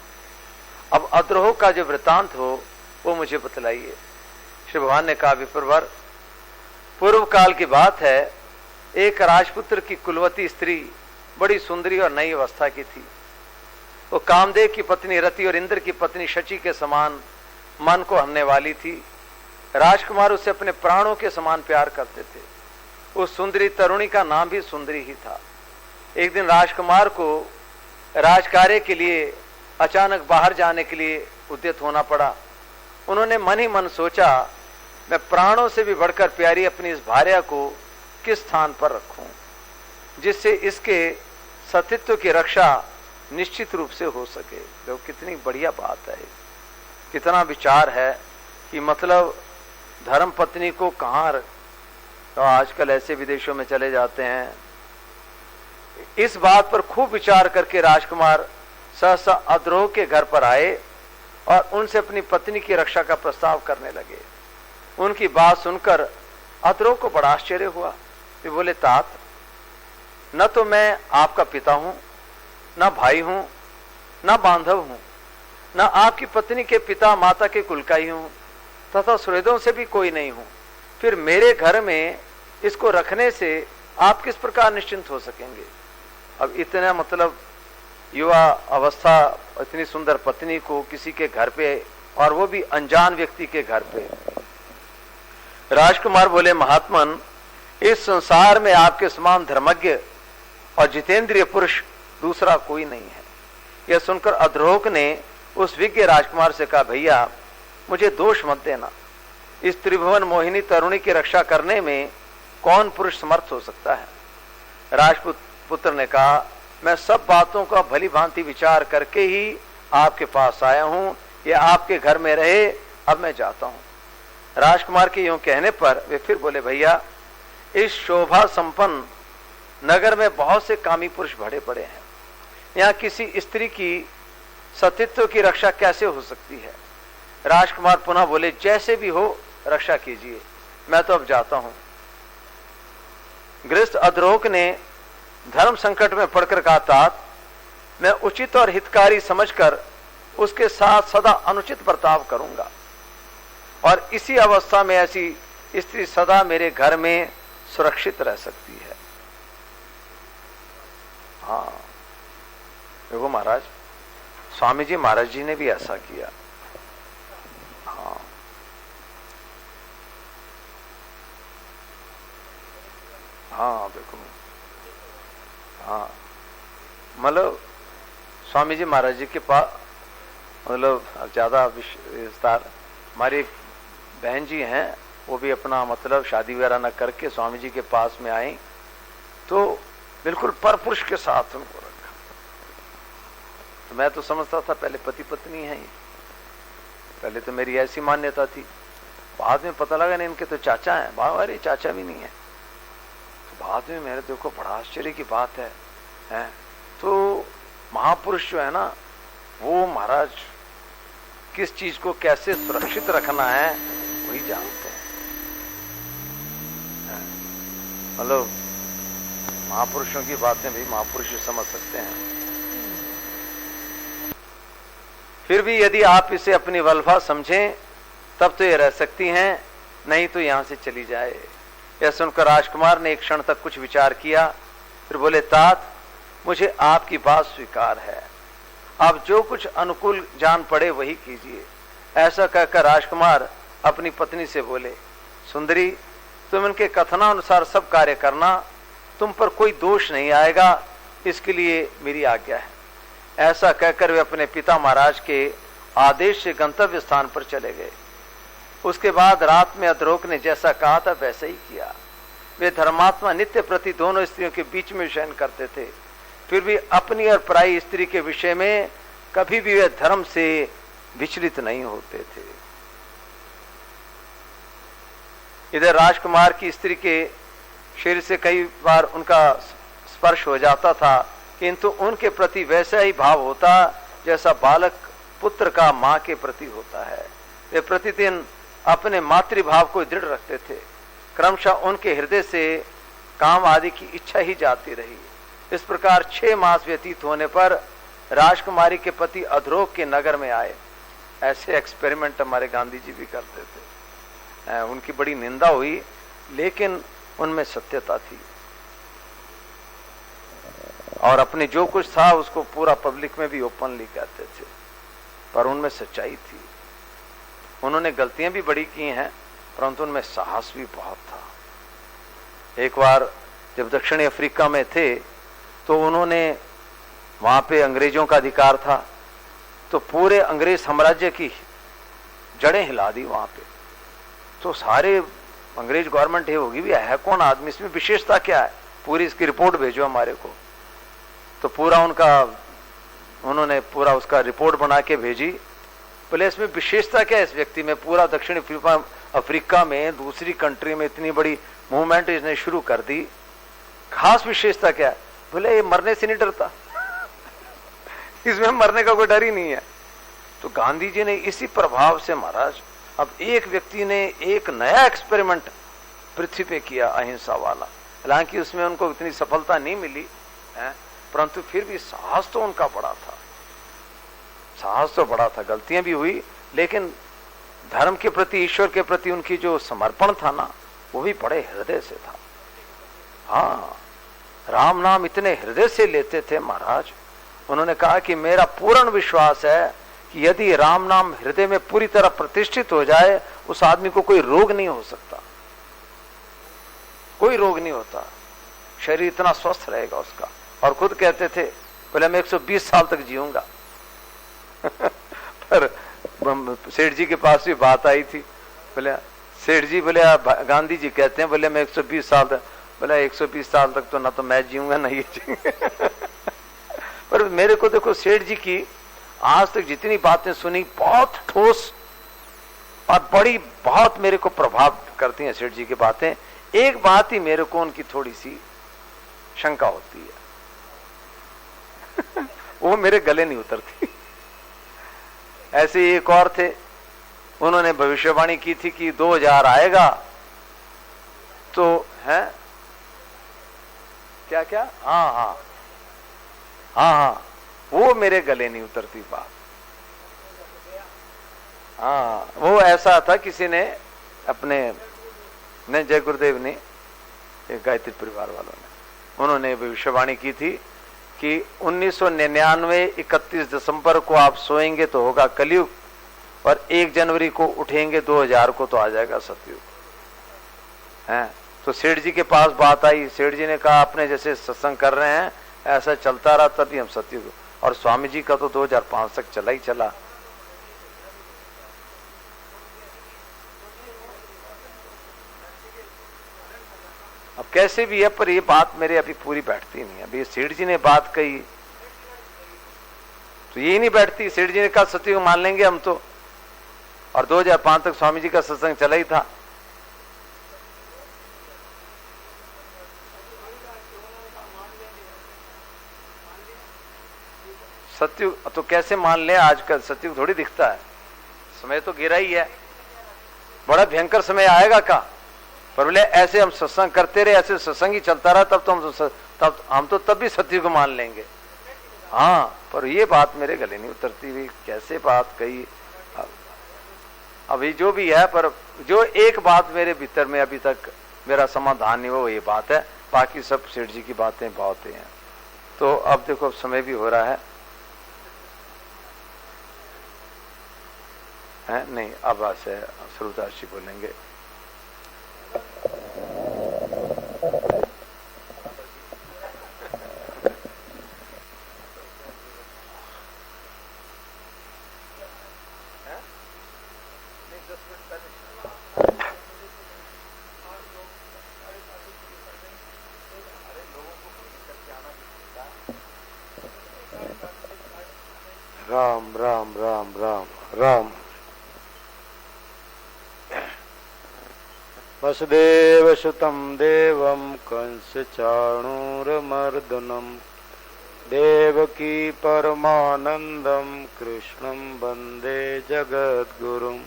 अब अद्रोह का जो वृतांत हो वो मुझे बतलाइए। श्री भगवान ने कहा, विप्रवर पूर्व काल की बात है, एक राजपुत्र की कुलवती स्त्री बड़ी सुंदरी और नई अवस्था की थी। वो कामदेव की पत्नी रति और इंद्र की पत्नी शची के समान मन को हरने वाली थी। राजकुमार उसे अपने प्राणों के समान प्यार करते थे। उस सुंदरी तरुणी का नाम भी सुंदरी ही था। एक दिन राजकुमार को राजकार्य के लिए अचानक बाहर जाने के लिए उद्यत होना पड़ा। उन्होंने मन ही मन सोचा, मैं प्राणों से भी बढ़कर प्यारी अपनी इस भार्या को किस स्थान पर रखूं जिससे इसके सतीत्व की रक्षा निश्चित रूप से हो सके। देखो कितनी बढ़िया बात है, कितना विचार है कि मतलब धर्म पत्नी को कहाँ, तो आजकल ऐसे विदेशों में चले जाते हैं। इस बात पर खूब विचार करके राजकुमार सहसा अद्रोह के घर पर आए और उनसे अपनी पत्नी की रक्षा का प्रस्ताव करने लगे। उनकी बात सुनकर अद्रोह को बड़ा आश्चर्य हुआ। वे बोले, तात, न तो मैं आपका पिता हूं, न भाई हूं, न बांधव हूं, न आपकी पत्नी के पिता माता के कुल का ही हूं, तथा सुहृदों से भी कोई नहीं हूं। फिर मेरे घर में इसको रखने से आप किस प्रकार निश्चिंत हो सकेंगे। अब इतना मतलब युवा अवस्था, इतनी सुंदर पत्नी को किसी के घर पे, और वो भी अनजान व्यक्ति के घर पे। राजकुमार बोले, महात्मन, इस संसार में आपके समान धर्मज्ञ और जितेंद्रिय पुरुष दूसरा कोई नहीं है। यह सुनकर अद्रोह ने उस विज्ञ राजकुमार से कहा, भैया मुझे दोष मत देना। इस त्रिभुवन मोहिनी तरुणी की रक्षा करने में कौन पुरुष समर्थ हो सकता है। राजपुत्र ने कहा, मैं सब बातों का भली भांति विचार करके ही आपके पास आया हूं। यह आपके घर में रहे, अब मैं जाता हूं। राजकुमार के यूं कहने पर वे फिर बोले, भैया इस शोभा संपन्न नगर में बहुत से कामी पुरुष भरे पड़े हैं। यहाँ किसी स्त्री की सतीत्व की रक्षा कैसे हो सकती है। राजकुमार पुनः बोले, जैसे भी हो रक्षा कीजिए, मैं तो अब जाता हूं। गृहस्थ अद्रोह ने धर्म संकट में पड़कर कहा, तात, मैं उचित और हितकारी समझकर उसके साथ सदा अनुचित बर्ताव करूंगा, और इसी अवस्था में ऐसी स्त्री सदा मेरे घर में सुरक्षित रह सकती है। हाँ, देखो महाराज, स्वामी जी महाराज जी ने भी ऐसा किया। हाँ, हाँ देखो, हाँ मतलब स्वामी जी महाराज जी के पास, मतलब ज्यादा विस्तार, हमारी एक बहन जी हैं, वो भी अपना मतलब शादी वगैरह न करके स्वामी जी के पास में आई, तो बिल्कुल परपुरुष के साथ उनको रखा। तो मैं तो समझता था पहले पति पत्नी है, पहले तो मेरी ऐसी मान्यता थी। बाद में पता लगा नहीं, इनके तो चाचा हैं। अरे चाचा भी नहीं है। तो बाद में मेरे देखो बड़ा आश्चर्य की बात है। तो महापुरुष जो है ना, वो महाराज किस चीज को कैसे सुरक्षित रखना है वही जानते हैं। मतलब महापुरुषों की बातें भी महापुरुष समझ सकते हैं। फिर भी यदि आप इसे अपनी वल्भा समझें तब तो ये रह सकती हैं, नहीं तो यहां से चली जाए। यह सुनकर राजकुमार ने एक क्षण तक कुछ विचार किया, फिर बोले, तात, मुझे आपकी बात स्वीकार है। आप जो कुछ अनुकूल जान पड़े वही कीजिए। ऐसा कहकर राजकुमार अपनी पत्नी से बोले, सुंदरी, तुम इनके कथनानुसार सब कार्य करना, तुम पर कोई दोष नहीं आएगा, इसके लिए मेरी आज्ञा है। ऐसा कहकर वे अपने पिता महाराज के आदेश से गंतव्य स्थान पर चले गए। उसके बाद रात में अद्रोह ने जैसा कहा था वैसा ही किया। वे धर्मात्मा नित्य प्रति दोनों स्त्रियों के बीच में शयन करते थे, फिर भी अपनी और पराई स्त्री के विषय में कभी भी वे धर्म से विचलित नहीं होते थे। इधर राजकुमार की स्त्री के शरीर से कई बार उनका स्पर्श हो जाता था, किंतु उनके प्रति वैसा ही भाव होता जैसा बालक पुत्र का मां के प्रति होता है। वे प्रतिदिन अपने मातृभाव को दृढ़ रखते थे। क्रमशः उनके हृदय से काम आदि की इच्छा ही जाती रही। इस प्रकार 6 मास व्यतीत होने पर राजकुमारी के पति अद्रोह के नगर में आए। ऐसे एक्सपेरिमेंट हमारे गांधी जी भी करते थे। उनकी बड़ी निंदा हुई, लेकिन उनमें सत्यता थी। और अपने जो कुछ था उसको पूरा पब्लिक में भी ओपनली कहते थे, पर उनमें सच्चाई थी। उन्होंने गलतियां भी बड़ी की हैं, परंतु उनमें साहस भी बहुत था। एक बार जब दक्षिणी अफ्रीका में थे तो उन्होंने, वहां पे अंग्रेजों का अधिकार था, तो पूरे अंग्रेज साम्राज्य की जड़ें हिला दी वहां पे। तो सारे अंग्रेज गवर्नमेंट ये होगी भी है कौन आदमी, इसमें विशेषता क्या है, पूरी इसकी रिपोर्ट भेजो हमारे को। तो पूरा उन्होंने पूरा उसका रिपोर्ट बना के भेजी। बोले इसमें विशेषता क्या है इस व्यक्ति में, पूरा दक्षिण अफ्रीका में दूसरी कंट्री में इतनी बड़ी मूवमेंट इसने शुरू कर दी, खास विशेषता क्या है? बोले ये मरने से नहीं डरता इसमें मरने का कोई डर ही नहीं है। तो गांधी जी ने इसी प्रभाव से महाराज, अब एक व्यक्ति ने एक नया एक्सपेरिमेंट पृथ्वी पे किया अहिंसा वाला। हालांकि उसमें उनको इतनी सफलता नहीं मिली है, परंतु फिर भी साहस तो उनका बड़ा था, साहस तो बड़ा था। गलतियां भी हुई, लेकिन धर्म के प्रति, ईश्वर के प्रति उनकी जो समर्पण था ना, वो भी बड़े हृदय से था। हाँ, राम नाम इतने हृदय से लेते थे महाराज। उन्होंने कहा कि मेरा पूर्ण विश्वास है कि यदि राम नाम हृदय में पूरी तरह प्रतिष्ठित हो जाए, उस आदमी को कोई रोग नहीं हो सकता, कोई रोग नहीं होता, शरीर इतना स्वस्थ रहेगा उसका। और खुद कहते थे, बोले मैं 120 साल तक जीऊंगा पर सेठ जी के पास भी बात आई थी, बोले सेठ जी, बोले गांधी जी कहते हैं, बोले मैं 120 साल तक, बोले 120 साल तक तो ना तो मैं जीऊंगा ना ये जीऊंगा पर मेरे को देखो, सेठ जी की आज तक जितनी बातें सुनी, बहुत ठोस और बड़ी, बहुत मेरे को प्रभाव करती हैं सेठ जी की बातें। एक बात ही मेरे को उनकी थोड़ी सी शंका होती है वो मेरे गले नहीं उतरती। ऐसे ही एक और थे, उन्होंने भविष्यवाणी की थी कि 2000 आएगा, तो है क्या क्या, हाँ हाँ हाँ हाँ, वो मेरे गले नहीं उतरती बात। हाँ, वो ऐसा था, किसी ने अपने ने जय गुरुदेव ने, गायत्री परिवार वालों ने, उन्होंने भविष्यवाणी की थी कि 1999 31 दिसंबर को आप सोएंगे तो होगा कलयुग, और 1 जनवरी को उठेंगे 2000 को तो आ जाएगा सतयुग। हैं, तो सेठ जी के पास बात आई। सेठ जी ने कहा, अपने जैसे सत्संग कर रहे हैं ऐसा चलता रहा तभी हम सतयुग, और स्वामी जी का तो 2005 तक चला ही चला। अब कैसे भी है, पर ये बात मेरे अभी पूरी बैठती नहीं है। अभी सेठ जी ने बात कही तो ये नहीं बैठती। सेठ जी ने कहा सतयुग मान लेंगे हम तो, और 2005 तक स्वामी जी का सत्संग चला ही था। सतयुग तो कैसे मान ले, आजकल सतयुग थोड़ी दिखता है, समय तो गिरा ही है। बड़ा भयंकर समय आएगा का, पर बोले ऐसे हम सत्संग करते रहे, ऐसे सत्संग ही चलता रहा, तब हम तो तब भी सतयुग मान लेंगे। हाँ, पर ये बात मेरे गले नहीं उतरती हुई, कैसे बात कही। अभी जो भी है, पर जो एक बात मेरे भीतर में अभी तक मेरा समाधान नहीं हो, ये बात है। बाकी सब सेठ जी की बातें बहुत हैं। तो अब देखो, अब समय भी हो रहा है नहीं, अब से श्रोताश जी बोलेंगे। राम राम राम राम राम। वसुदेव सुतं देवं कंस चाणूरमर्दनं देवकी परमानंदं कृष्णं वंदे जगद्गुरुं,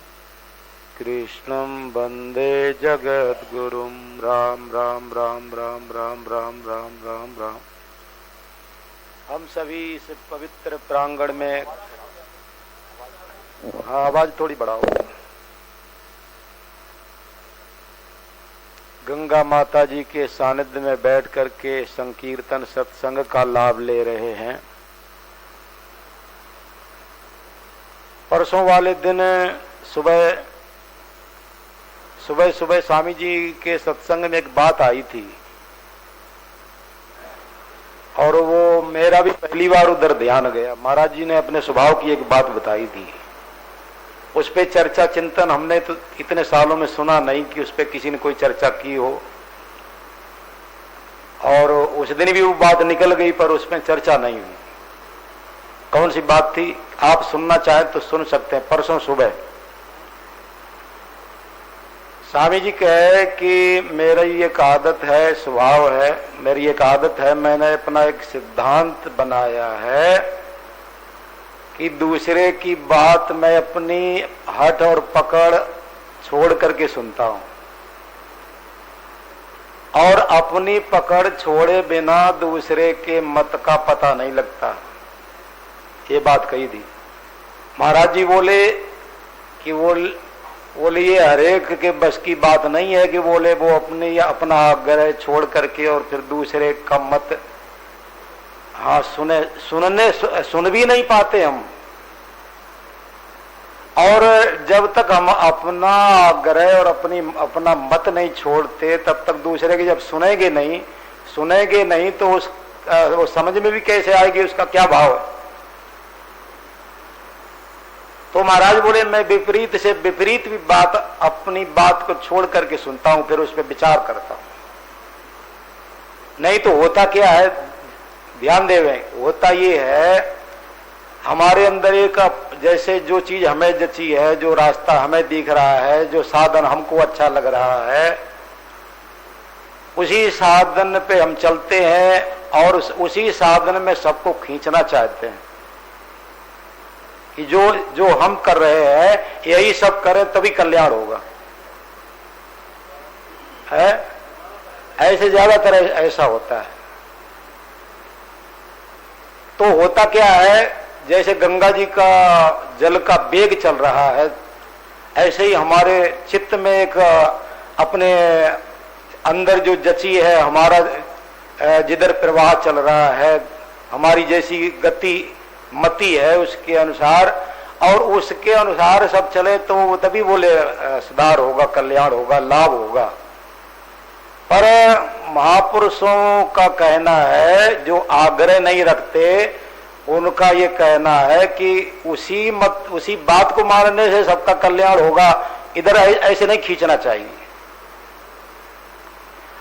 कृष्णं वंदे जगद्गुरुं। राम राम राम राम राम राम राम राम राम। हम सभी इस पवित्र प्रांगण में, हाँ आवाज थोड़ी बढ़ाओ, गंगा माता जी के सानिध्य में बैठ करके संकीर्तन सत्संग का लाभ ले रहे हैं। परसों वाले दिन सुबह स्वामी जी के सत्संग में एक बात आई थी और वो मेरा भी पहली बार उधर ध्यान गया। महाराज जी ने अपने स्वभाव की एक बात बताई थी, उस पे चर्चा चिंतन हमने तो इतने सालों में सुना नहीं कि उस पे किसी ने कोई चर्चा की हो, और उस दिन भी वो बात निकल गई पर उसमें चर्चा नहीं हुई। कौन सी बात थी, आप सुनना चाहें तो सुन सकते हैं। परसों सुबह स्वामी जी कहे कि मेरी एक आदत है, स्वभाव है, मेरी एक आदत है, मैंने अपना एक सिद्धांत बनाया है कि दूसरे की बात मैं अपनी हट और पकड़ छोड़ करके सुनता हूं और अपनी पकड़ छोड़े बिना दूसरे के मत का पता नहीं लगता। ये बात कही थी। महाराज जी बोले कि बोले ये हरेक के बस की बात नहीं है कि बोले वो अपने या अपना आग्रह छोड़ करके और फिर दूसरे का मत सुन भी नहीं पाते हम। और जब तक हम अपना आग्रह और अपना मत नहीं छोड़ते तब तक दूसरे की जब सुनेंगे नहीं तो वो समझ में भी कैसे आएगी उसका क्या भाव है। तो महाराज बोले मैं विपरीत से विपरीत भी बात अपनी बात को छोड़ करके सुनता हूं, फिर उस पर विचार करता हूं। नहीं तो होता क्या है, ध्यान देवे, होता ये है हमारे अंदर एक जैसे जो चीज हमें जची है, जो रास्ता हमें दिख रहा है, जो साधन हमको अच्छा लग रहा है, उसी साधन पे हम चलते हैं और उसी साधन में सबको खींचना चाहते हैं कि जो हम कर रहे हैं यही सब करें तभी कल्याण होगा। है ऐसे ज्यादातर ऐसा होता है। तो होता क्या है, जैसे गंगा जी का जल का वेग चल रहा है, ऐसे ही हमारे चित्त में एक अपने अंदर जो जची है, हमारा जिधर प्रवाह चल रहा है, हमारी जैसी गति मति है उसके अनुसार, और उसके अनुसार सब चले तो वो तभी बोले सुधार होगा, कल्याण होगा, लाभ होगा। पर महापुरुषों का कहना है, जो आग्रह नहीं रखते उनका ये कहना है कि उसी बात को मानने से सबका कल्याण होगा, इधर ऐसे नहीं खींचना चाहिए।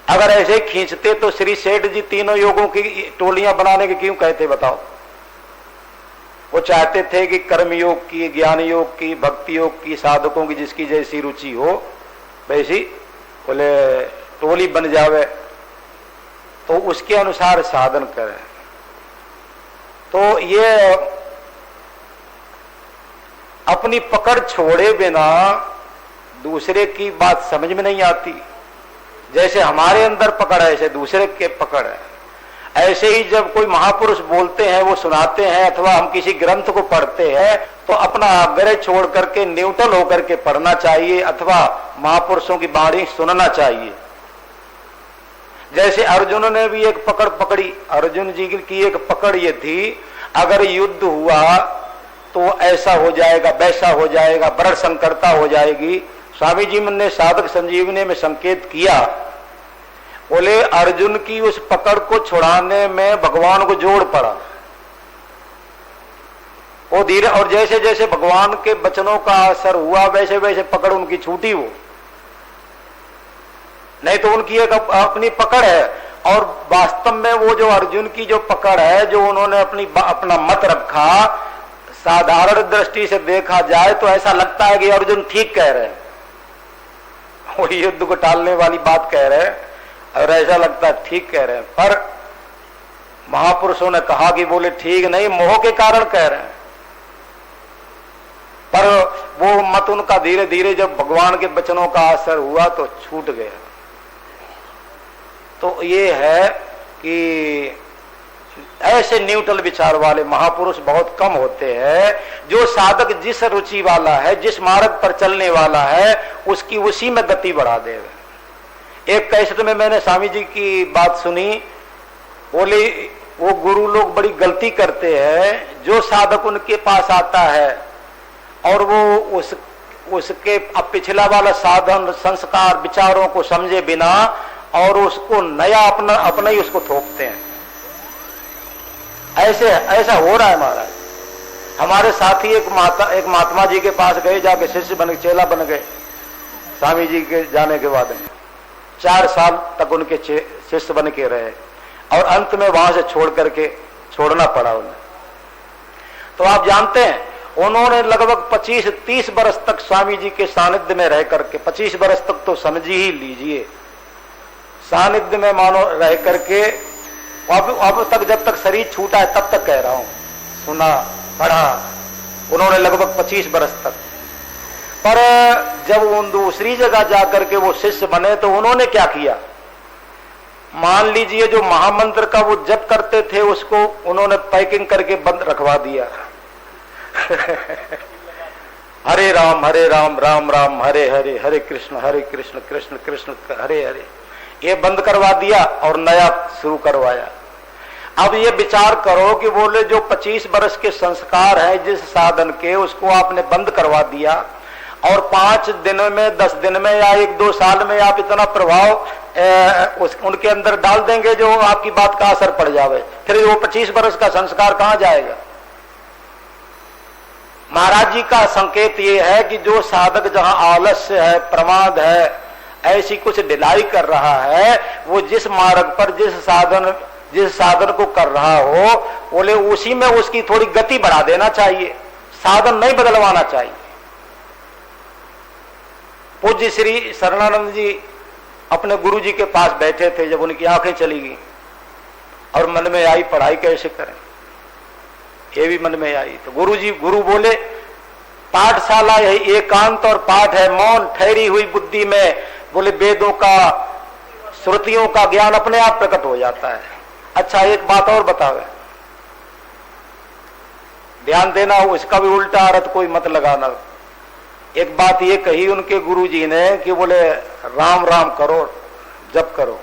अगर ऐसे खींचते तो श्री सेठ जी तीनों योगों की टोलियां बनाने के क्यों कहते बताओ। वो चाहते थे कि कर्म योग की, ज्ञान योग की, भक्ति योग की, साधकों की जिसकी जैसी रुचि हो वैसी बोले टोली बन जावे, तो उसके अनुसार साधन करें। तो ये अपनी पकड़ छोड़े बिना दूसरे की बात समझ में नहीं आती। जैसे हमारे अंदर पकड़ है ऐसे दूसरे के पकड़ है। ऐसे ही जब कोई महापुरुष बोलते हैं, वो सुनाते हैं, अथवा हम किसी ग्रंथ को पढ़ते हैं तो अपना आग्रह छोड़ करके न्यूट्रल होकर के पढ़ना चाहिए अथवा महापुरुषों की वाणी सुनना चाहिए। जैसे अर्जुन ने भी एक पकड़ पकड़ी, अर्जुन जी की एक पकड़ ये थी, अगर युद्ध हुआ तो ऐसा हो जाएगा, वैसा हो जाएगा, बड़ संकटता हो जाएगी। स्वामी जी ने साधक संजीवनी में संकेत किया, बोले अर्जुन की उस पकड़ को छुड़ाने में भगवान को जोड़ पड़ा। वो धीरे, और जैसे जैसे भगवान के वचनों का असर हुआ वैसे वैसे पकड़ उनकी छूटी। वो नहीं तो उनकी एक अपनी पकड़ है, और वास्तव में वो जो अर्जुन की जो पकड़ है, जो उन्होंने अपना मत रखा, साधारण दृष्टि से देखा जाए तो ऐसा लगता है कि अर्जुन ठीक कह रहे हैं, वो युद्ध को टालने वाली बात कह रहे हैं, और ऐसा लगता है ठीक कह रहे हैं। पर महापुरुषों ने कहा कि बोले ठीक नहीं, मोह के कारण कह रहे हैं। पर वो मत उनका धीरे धीरे जब भगवान के वचनों का असर हुआ तो छूट गया। तो ये है कि ऐसे न्यूट्रल विचार वाले महापुरुष बहुत कम होते हैं। जो साधक जिस रुचि वाला है, जिस मार्ग पर चलने वाला है, उसकी उसी में गति बढ़ा देवे। एक कैसेट में मैंने स्वामी जी की बात सुनी, बोले वो गुरु लोग बड़ी गलती करते हैं, जो साधक उनके पास आता है और वो उसके अब पिछला वाला साधन संस्कार विचारों को समझे बिना और उसको नया अपना ही उसको थोपते हैं। ऐसा हो रहा है महाराज। हमारे साथी एक महात्मा जी के पास गए, जाके शिष्य बन, चेला बन गए स्वामी जी के जाने के बाद। 4 साल तक उनके शिष्य बन के रहे और अंत में वहां से छोड़ना पड़ा उन्हें। तो आप जानते हैं उन्होंने लगभग 25-30 वर्ष तक स्वामी जी के सानिध्य में रह करके, 25 वर्ष तक तो समझ ही लीजिए, सानिध्य में मानो रह करके, अब तक जब तक शरीर छूटा है तब तक कह रहा हूं, सुना पढ़ा उन्होंने लगभग 25 वर्ष तक। पर जब उन दूसरी जगह जाकर के वो शिष्य बने तो उन्होंने क्या किया, मान लीजिए जो महामंत्र का वो जप करते थे उसको उन्होंने पैकिंग करके बंद रखवा दिया। हरे राम राम राम हरे हरे, हरे कृष्ण कृष्ण कृष्ण हरे हरे, ये बंद करवा दिया और नया शुरू करवाया। अब ये विचार करो कि बोले जो 25 वर्ष के संस्कार हैं जिस साधन के, उसको आपने बंद करवा दिया और 5 दिन में 10 दिन में या 1-2 साल में आप इतना प्रभाव उनके अंदर डाल देंगे जो आपकी बात का असर पड़ जावे, फिर वो 25 वर्ष का संस्कार कहां जाएगा। महाराज जी का संकेत ये है कि जो साधक जहां आलस्य है, प्रमाद है, ऐसी कुछ ढिलाई कर रहा है, वो जिस मार्ग पर जिस साधन को कर रहा हो, बोले उसी में उसकी थोड़ी गति बढ़ा देना चाहिए, साधन नहीं बदलवाना चाहिए। पूज्य श्री शरणानंद जी अपने गुरु जी के पास बैठे थे, जब उनकी आंखें चली गई और मन में आई पढ़ाई कैसे करें, ये भी मन में आई। तो गुरु बोले पाठशाला यही एकांत और पाठ है, मौन ठहरी हुई बुद्धि में बोले वेदों का श्रुतियों का ज्ञान अपने आप प्रकट हो जाता है। अच्छा एक बात और बतावे, ध्यान देना, उसका भी उल्टा अर्थ कोई मत लगाना। एक बात ये कही उनके गुरुजी ने कि बोले राम राम करो, जप करो,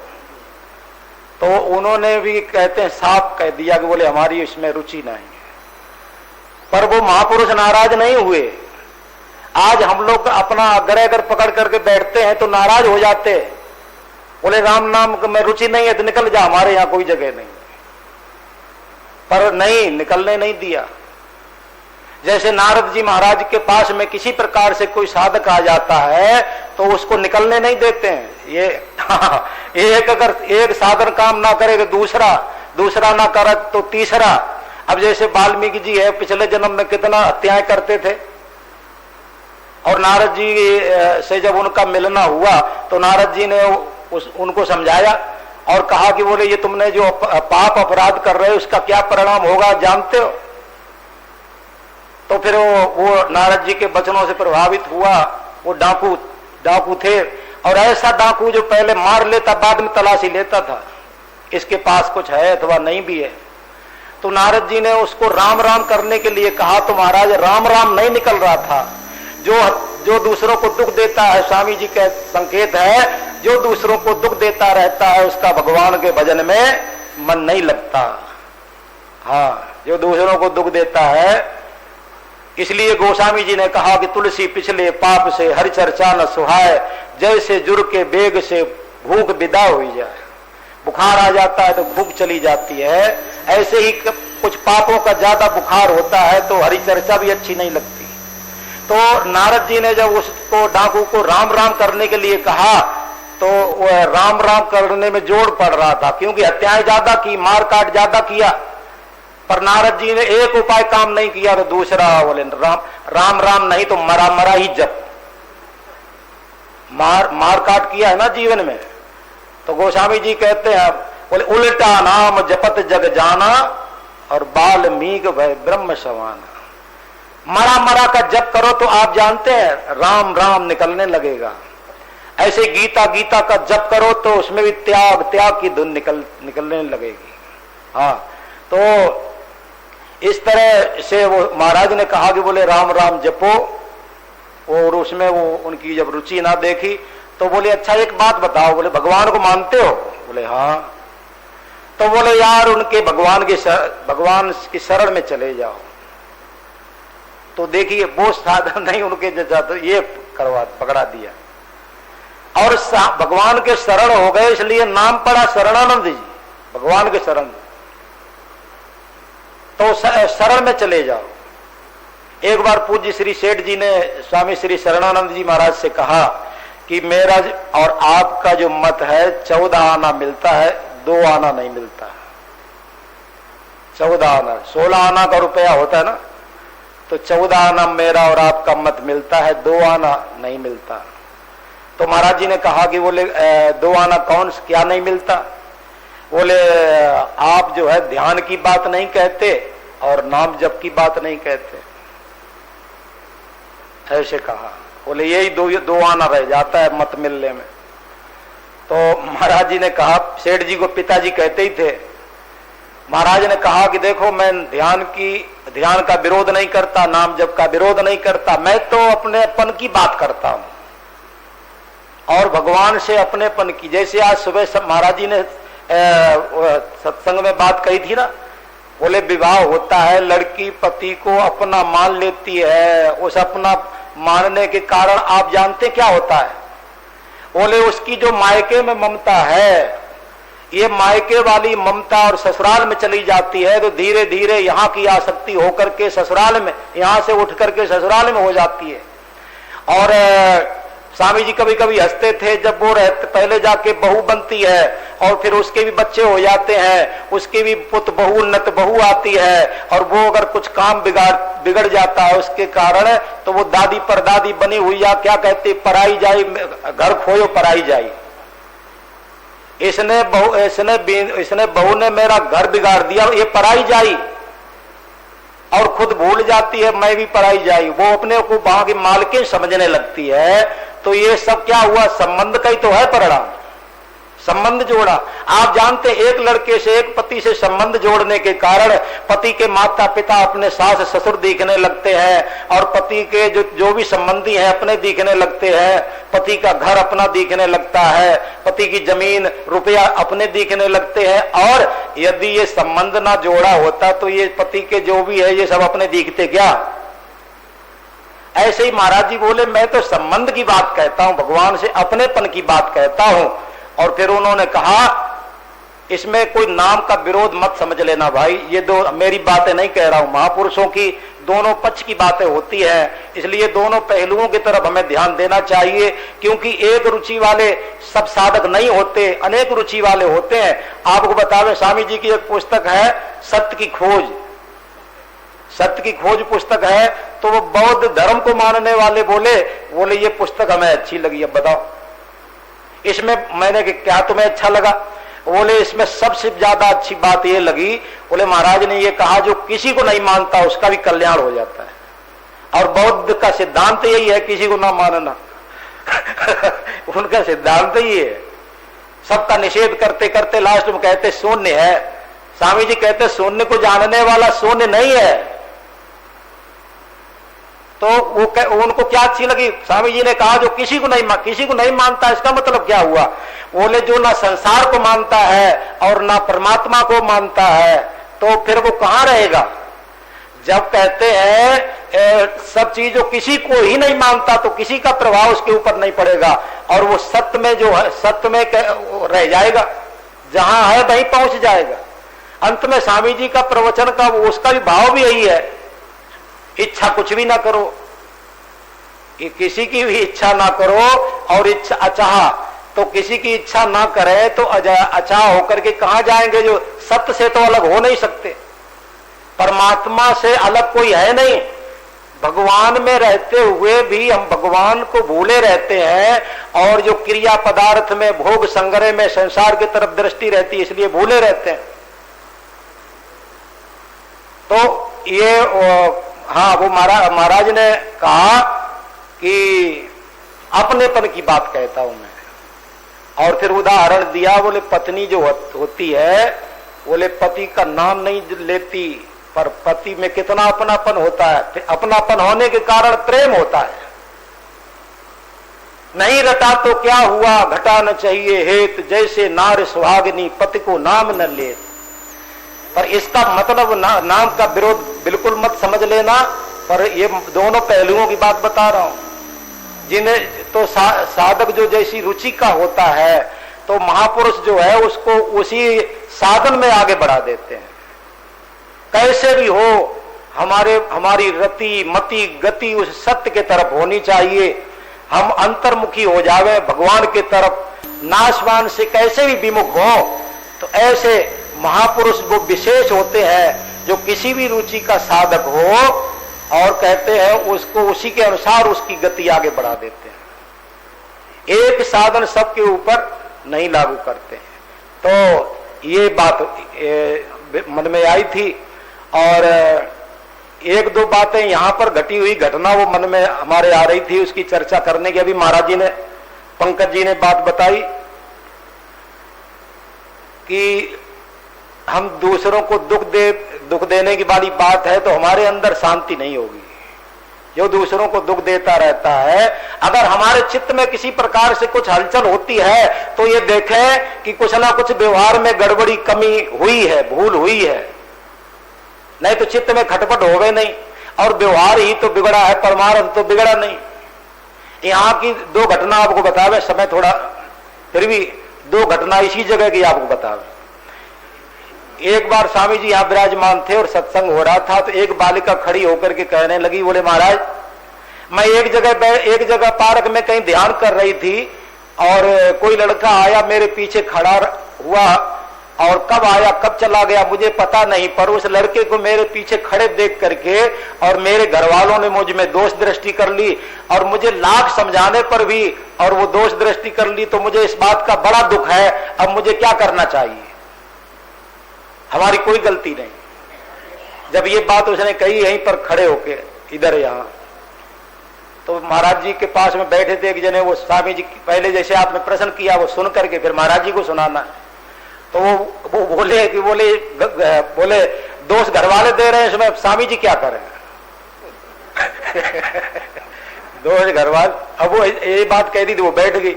तो उन्होंने भी कहते हैं साफ कह दिया कि बोले हमारी इसमें रुचि नहीं है। पर वो महापुरुष नाराज नहीं हुए। आज हम लोग अपना आग्रह अगर पकड़ करके बैठते हैं तो नाराज हो जाते हैं, बोले राम नाम में रुचि नहीं है तो निकल जा, हमारे यहां कोई जगह नहीं। पर नहीं, निकलने नहीं दिया। जैसे नारद जी महाराज के पास में किसी प्रकार से कोई साधक आ जाता है तो उसको निकलने नहीं देते हैं। ये अगर एक साधन काम ना करे तो दूसरा ना करे तो तीसरा। अब जैसे वाल्मीकि जी है, पिछले जन्म में कितना हत्याएं करते थे और नारद जी से जब उनका मिलना हुआ तो नारद जी ने उनको समझाया और कहा कि बोले ये तुमने जो पाप अपराध कर रहे हो उसका क्या परिणाम होगा जानते हो। तो फिर वो नारद जी के वचनों से प्रभावित हुआ। वो डाकू थे और ऐसा डाकू जो पहले मार लेता बाद में तलाशी लेता था, इसके पास कुछ है अथवा नहीं भी है। तो नारद जी ने उसको राम राम करने के लिए कहा तो महाराज राम राम नहीं निकल रहा था। जो दूसरों को दुख देता है, स्वामी जी का संकेत है, जो दूसरों को दुख देता रहता है उसका भगवान के भजन में मन नहीं लगता। हाँ, जो दूसरों को दुख देता है, इसलिए गोस्वामी जी ने कहा कि तुलसी पिछले पाप से हरि चर्चा न सुहाए, जैसे जुर के बेग से भूख विदा हुई जाए। बुखार आ जाता है तो भूख चली जाती है, ऐसे ही कुछ पापों का ज्यादा बुखार होता है तो हरि चर्चा भी अच्छी नहीं लगती। तो नारद जी ने जब उसको डाकू को राम राम करने के लिए कहा तो वह राम राम करने में जोड़ पड़ रहा था, क्योंकि हत्याएं ज्यादा की, मार काट ज्यादा किया। पर नारद जी ने एक उपाय काम नहीं किया तो दूसरा बोले राम राम नहीं तो मरा ही जप। मार काट किया है ना जीवन में। तो गोस्वामी जी कहते हैं बोले उल्टा नाम जपत जग जाना और बाल्मीक भय ब्रह्म सवाना। मरा का जप करो तो आप जानते हैं राम राम निकलने लगेगा। ऐसे गीता का जप करो तो उसमें भी त्याग की धुन निकलने लगेगी। हाँ, तो इस तरह से वो महाराज ने कहा कि बोले राम राम जपो, और उसमें वो उनकी जब रुचि ना देखी तो बोले अच्छा एक बात बताओ, बोले भगवान को मानते हो? बोले हाँ। तो बोले यार उनके भगवान की शरण में चले जाओ। तो देखिए वो साधन नहीं उनके जैसा, तो ये पकड़ा दिया और भगवान के शरण हो गए, इसलिए नाम पड़ा शरणानंद जी, भगवान के शरण। तो शरण में चले जाओ। एक बार पूज्य श्री सेठ जी ने स्वामी श्री शरणानंद जी महाराज से कहा कि मेरा और आपका जो मत है 14 आना मिलता है, 2 आना नहीं मिलता। 14 आना, 16 आना का रुपया होता है ना, तो 14 आना मेरा और आपका मत मिलता है, 2 आना नहीं मिलता। तो महाराज जी ने कहा कि बोले 2 आना कौन क्या नहीं मिलता? बोले आप जो है ध्यान की बात नहीं कहते और नाम जप की बात नहीं कहते, ऐसे कहा। बोले यही 2 आना रह जाता है मत मिलने में। तो महाराज जी ने कहा, सेठ जी को पिताजी कहते ही थे, महाराज ने कहा कि देखो मैं ध्यान का विरोध नहीं करता, नाम जप का विरोध नहीं करता, मैं तो अपनेपन की बात करता हूं और भगवान से अपनेपन की। जैसे आज सुबह महाराज जी ने सत्संग में बात कही थी ना, बोले विवाह होता है, लड़की पति को अपना मान लेती है, उस अपना मानने के कारण आप जानते क्या होता है? बोले उसकी जो मायके में ममता है, ये मायके वाली ममता और ससुराल में चली जाती है, तो धीरे धीरे यहाँ की आसक्ति होकर के ससुराल में, यहाँ से उठ करके ससुराल में हो जाती है। और स्वामी जी कभी कभी हंसते थे, जब वो पहले जाके बहू बनती है और फिर उसके भी बच्चे हो जाते हैं, उसकी भी पुत्र बहू उन्नत बहू आती है, और वो अगर कुछ काम बिगड़ जाता है उसके कारण, तो वो दादी परदादी बनी हुई या क्या कहते पराई जाई, घर खोयो पराई जाई। इसने बहू ने मेरा घर बिगाड़ दिया, ये पराई जाई, और खुद भूल जाती है मैं भी पराई जाई, वो अपने को वहां की मालकिन समझने लगती है। तो ये सब क्या हुआ? संबंध का ही तो है परिणाम, संबंध जोड़ा। आप जानते एक लड़के से, एक पति से संबंध जोड़ने के कारण पति के माता पिता अपने सास ससुर दिखने लगते हैं, और पति के जो भी संबंधी हैं अपने दिखने लगते हैं, पति का घर अपना दिखने लगता है, पति की जमीन रुपया अपने दिखने लगते हैं। और यदि ये संबंध ना जोड़ा होता तो ये पति के जो भी है ये सब अपने दिखते क्या? ऐसे ही महाराज जी बोले मैं तो संबंध की बात कहता हूं, भगवान से अपनेपन की बात कहता हूं। और फिर उन्होंने कहा इसमें कोई नाम का विरोध मत समझ लेना भाई, ये दो मेरी बातें नहीं कह रहा हूं, महापुरुषों की दोनों पक्ष की बातें होती हैं, इसलिए दोनों पहलुओं की तरफ हमें ध्यान देना चाहिए। क्योंकि एक रुचि वाले सब साधक नहीं होते, अनेक रुचि वाले होते हैं। आपको बतावे स्वामी जी की एक पुस्तक है सत्य की खोज, सत्य की खोज पुस्तक है। तो वो बौद्ध धर्म को मानने वाले बोले ये पुस्तक हमें अच्छी लगी, अब बताओ इसमें मैंने क्या तुम्हें अच्छा लगा? बोले इसमें सबसे ज्यादा अच्छी बात ये लगी, बोले महाराज ने ये कहा जो किसी को नहीं मानता उसका भी कल्याण हो जाता है। और बौद्ध का सिद्धांत यही है, किसी को ना मानना उनका सिद्धांत ही है। सबका निषेध करते करते लास्ट में कहते शून्य है। स्वामी जी कहते शून्य को जानने वाला शून्य नहीं है। तो उनको क्या अच्छी लगी? स्वामी जी ने कहा जो किसी को नहीं मानता, इसका मतलब क्या हुआ? बोले जो ना संसार को मानता है और ना परमात्मा को मानता है, तो फिर वो कहां रहेगा? जब कहते हैं सब चीज जो किसी को ही नहीं मानता तो किसी का प्रभाव उसके ऊपर नहीं पड़ेगा, और वो सत्य में जो है सत्य में रह जाएगा, जहां है वहीं पहुंच जाएगा। अंत में स्वामी जी का प्रवचन का उसका भी भाव भी यही है, इच्छा कुछ भी ना करो, कि किसी की भी इच्छा ना करो, और इच्छा अचाह तो किसी की इच्छा ना करे तो अचाह होकर के कहां जाएंगे? जो सत्य से तो अलग हो नहीं सकते, परमात्मा से अलग कोई है नहीं। भगवान में रहते हुए भी हम भगवान को भूले रहते हैं, और जो क्रिया पदार्थ में भोग संग्रह में संसार की तरफ दृष्टि रहती है, इसलिए भूले रहते हैं। तो ये हाँ, वो महाराज ने कहा कि अपनेपन की बात कहता हूं मैं। और फिर उदाहरण दिया, बोले पत्नी जो होती है, बोले पति का नाम नहीं लेती, पर पति में कितना अपनापन होता है। अपनापन होने के कारण प्रेम होता है। नहीं रटा तो क्या हुआ, घटा न चाहिए हेत, जैसे नार सुहागिनी पति को नाम न ले। पर इसका मतलब नाम का विरोध बिल्कुल मत समझ लेना, पर ये दोनों पहलुओं की बात बता रहा हूं। जिन्हें तो साधक जो जैसी रुचि का होता है, तो महापुरुष जो है उसको उसी साधन में आगे बढ़ा देते हैं। कैसे भी हो, हमारी रति मति गति उस सत्य के तरफ होनी चाहिए। हम अंतर्मुखी हो जावे भगवान के तरफ, नाशवान से कैसे भी विमुख हो। तो ऐसे महापुरुष वो विशेष होते हैं जो किसी भी रुचि का साधक हो और कहते हैं उसको उसी के अनुसार उसकी गति आगे बढ़ा देते हैं। एक साधन सबके ऊपर नहीं लागू करते हैं। तो ये बात मन में आई थी। और एक दो बातें यहां पर घटी हुई घटना वो मन में हमारे आ रही थी, उसकी चर्चा करने की। अभी महाराज जी ने, पंकज जी ने बात बताई कि हम दूसरों को दुख देने की वाली बात है तो हमारे अंदर शांति नहीं होगी। जो दूसरों को दुख देता रहता है, अगर हमारे चित्त में किसी प्रकार से कुछ हलचल होती है तो ये देखें कि कुछ ना कुछ व्यवहार में गड़बड़ी कमी हुई है, भूल हुई है। नहीं तो चित्त में खटपट होवे नहीं, और व्यवहार ही तो बिगड़ा है, परमार्थ तो बिगड़ा नहीं। यहां की दो घटना आपको बतावे, समय थोड़ा फिर भी दो घटना इसी जगह की आपको बतावे। एक बार स्वामी जी यहां विराजमान थे और सत्संग हो रहा था, तो एक बालिका खड़ी होकर के कहने लगी, बोले महाराज मैं एक जगह पार्क में कहीं ध्यान कर रही थी और कोई लड़का आया मेरे पीछे खड़ा हुआ, और कब आया कब चला गया मुझे पता नहीं, पर उस लड़के को मेरे पीछे खड़े देख करके और मेरे घर वालों ने मुझ में दोष दृष्टि कर ली, और मुझे लाख समझाने पर भी और वो दोष दृष्टि कर ली। तो मुझे इस बात का बड़ा दुख है, अब मुझे क्या करना चाहिए? हमारी कोई गलती नहीं। जब ये बात उसने कही यहीं पर खड़े होके इधर यहाँ, तो महाराज जी के पास में बैठे थे एक जने, वो स्वामी जी पहले जैसे आपने प्रश्न किया वो सुन करके फिर महाराज जी को सुनाना। तो वो बोले दोष घर वाले दे रहे हैं, इसमें स्वामी जी क्या करें? दोष घर वाले। अब वो ये बात कह दी थी, वो बैठ गई।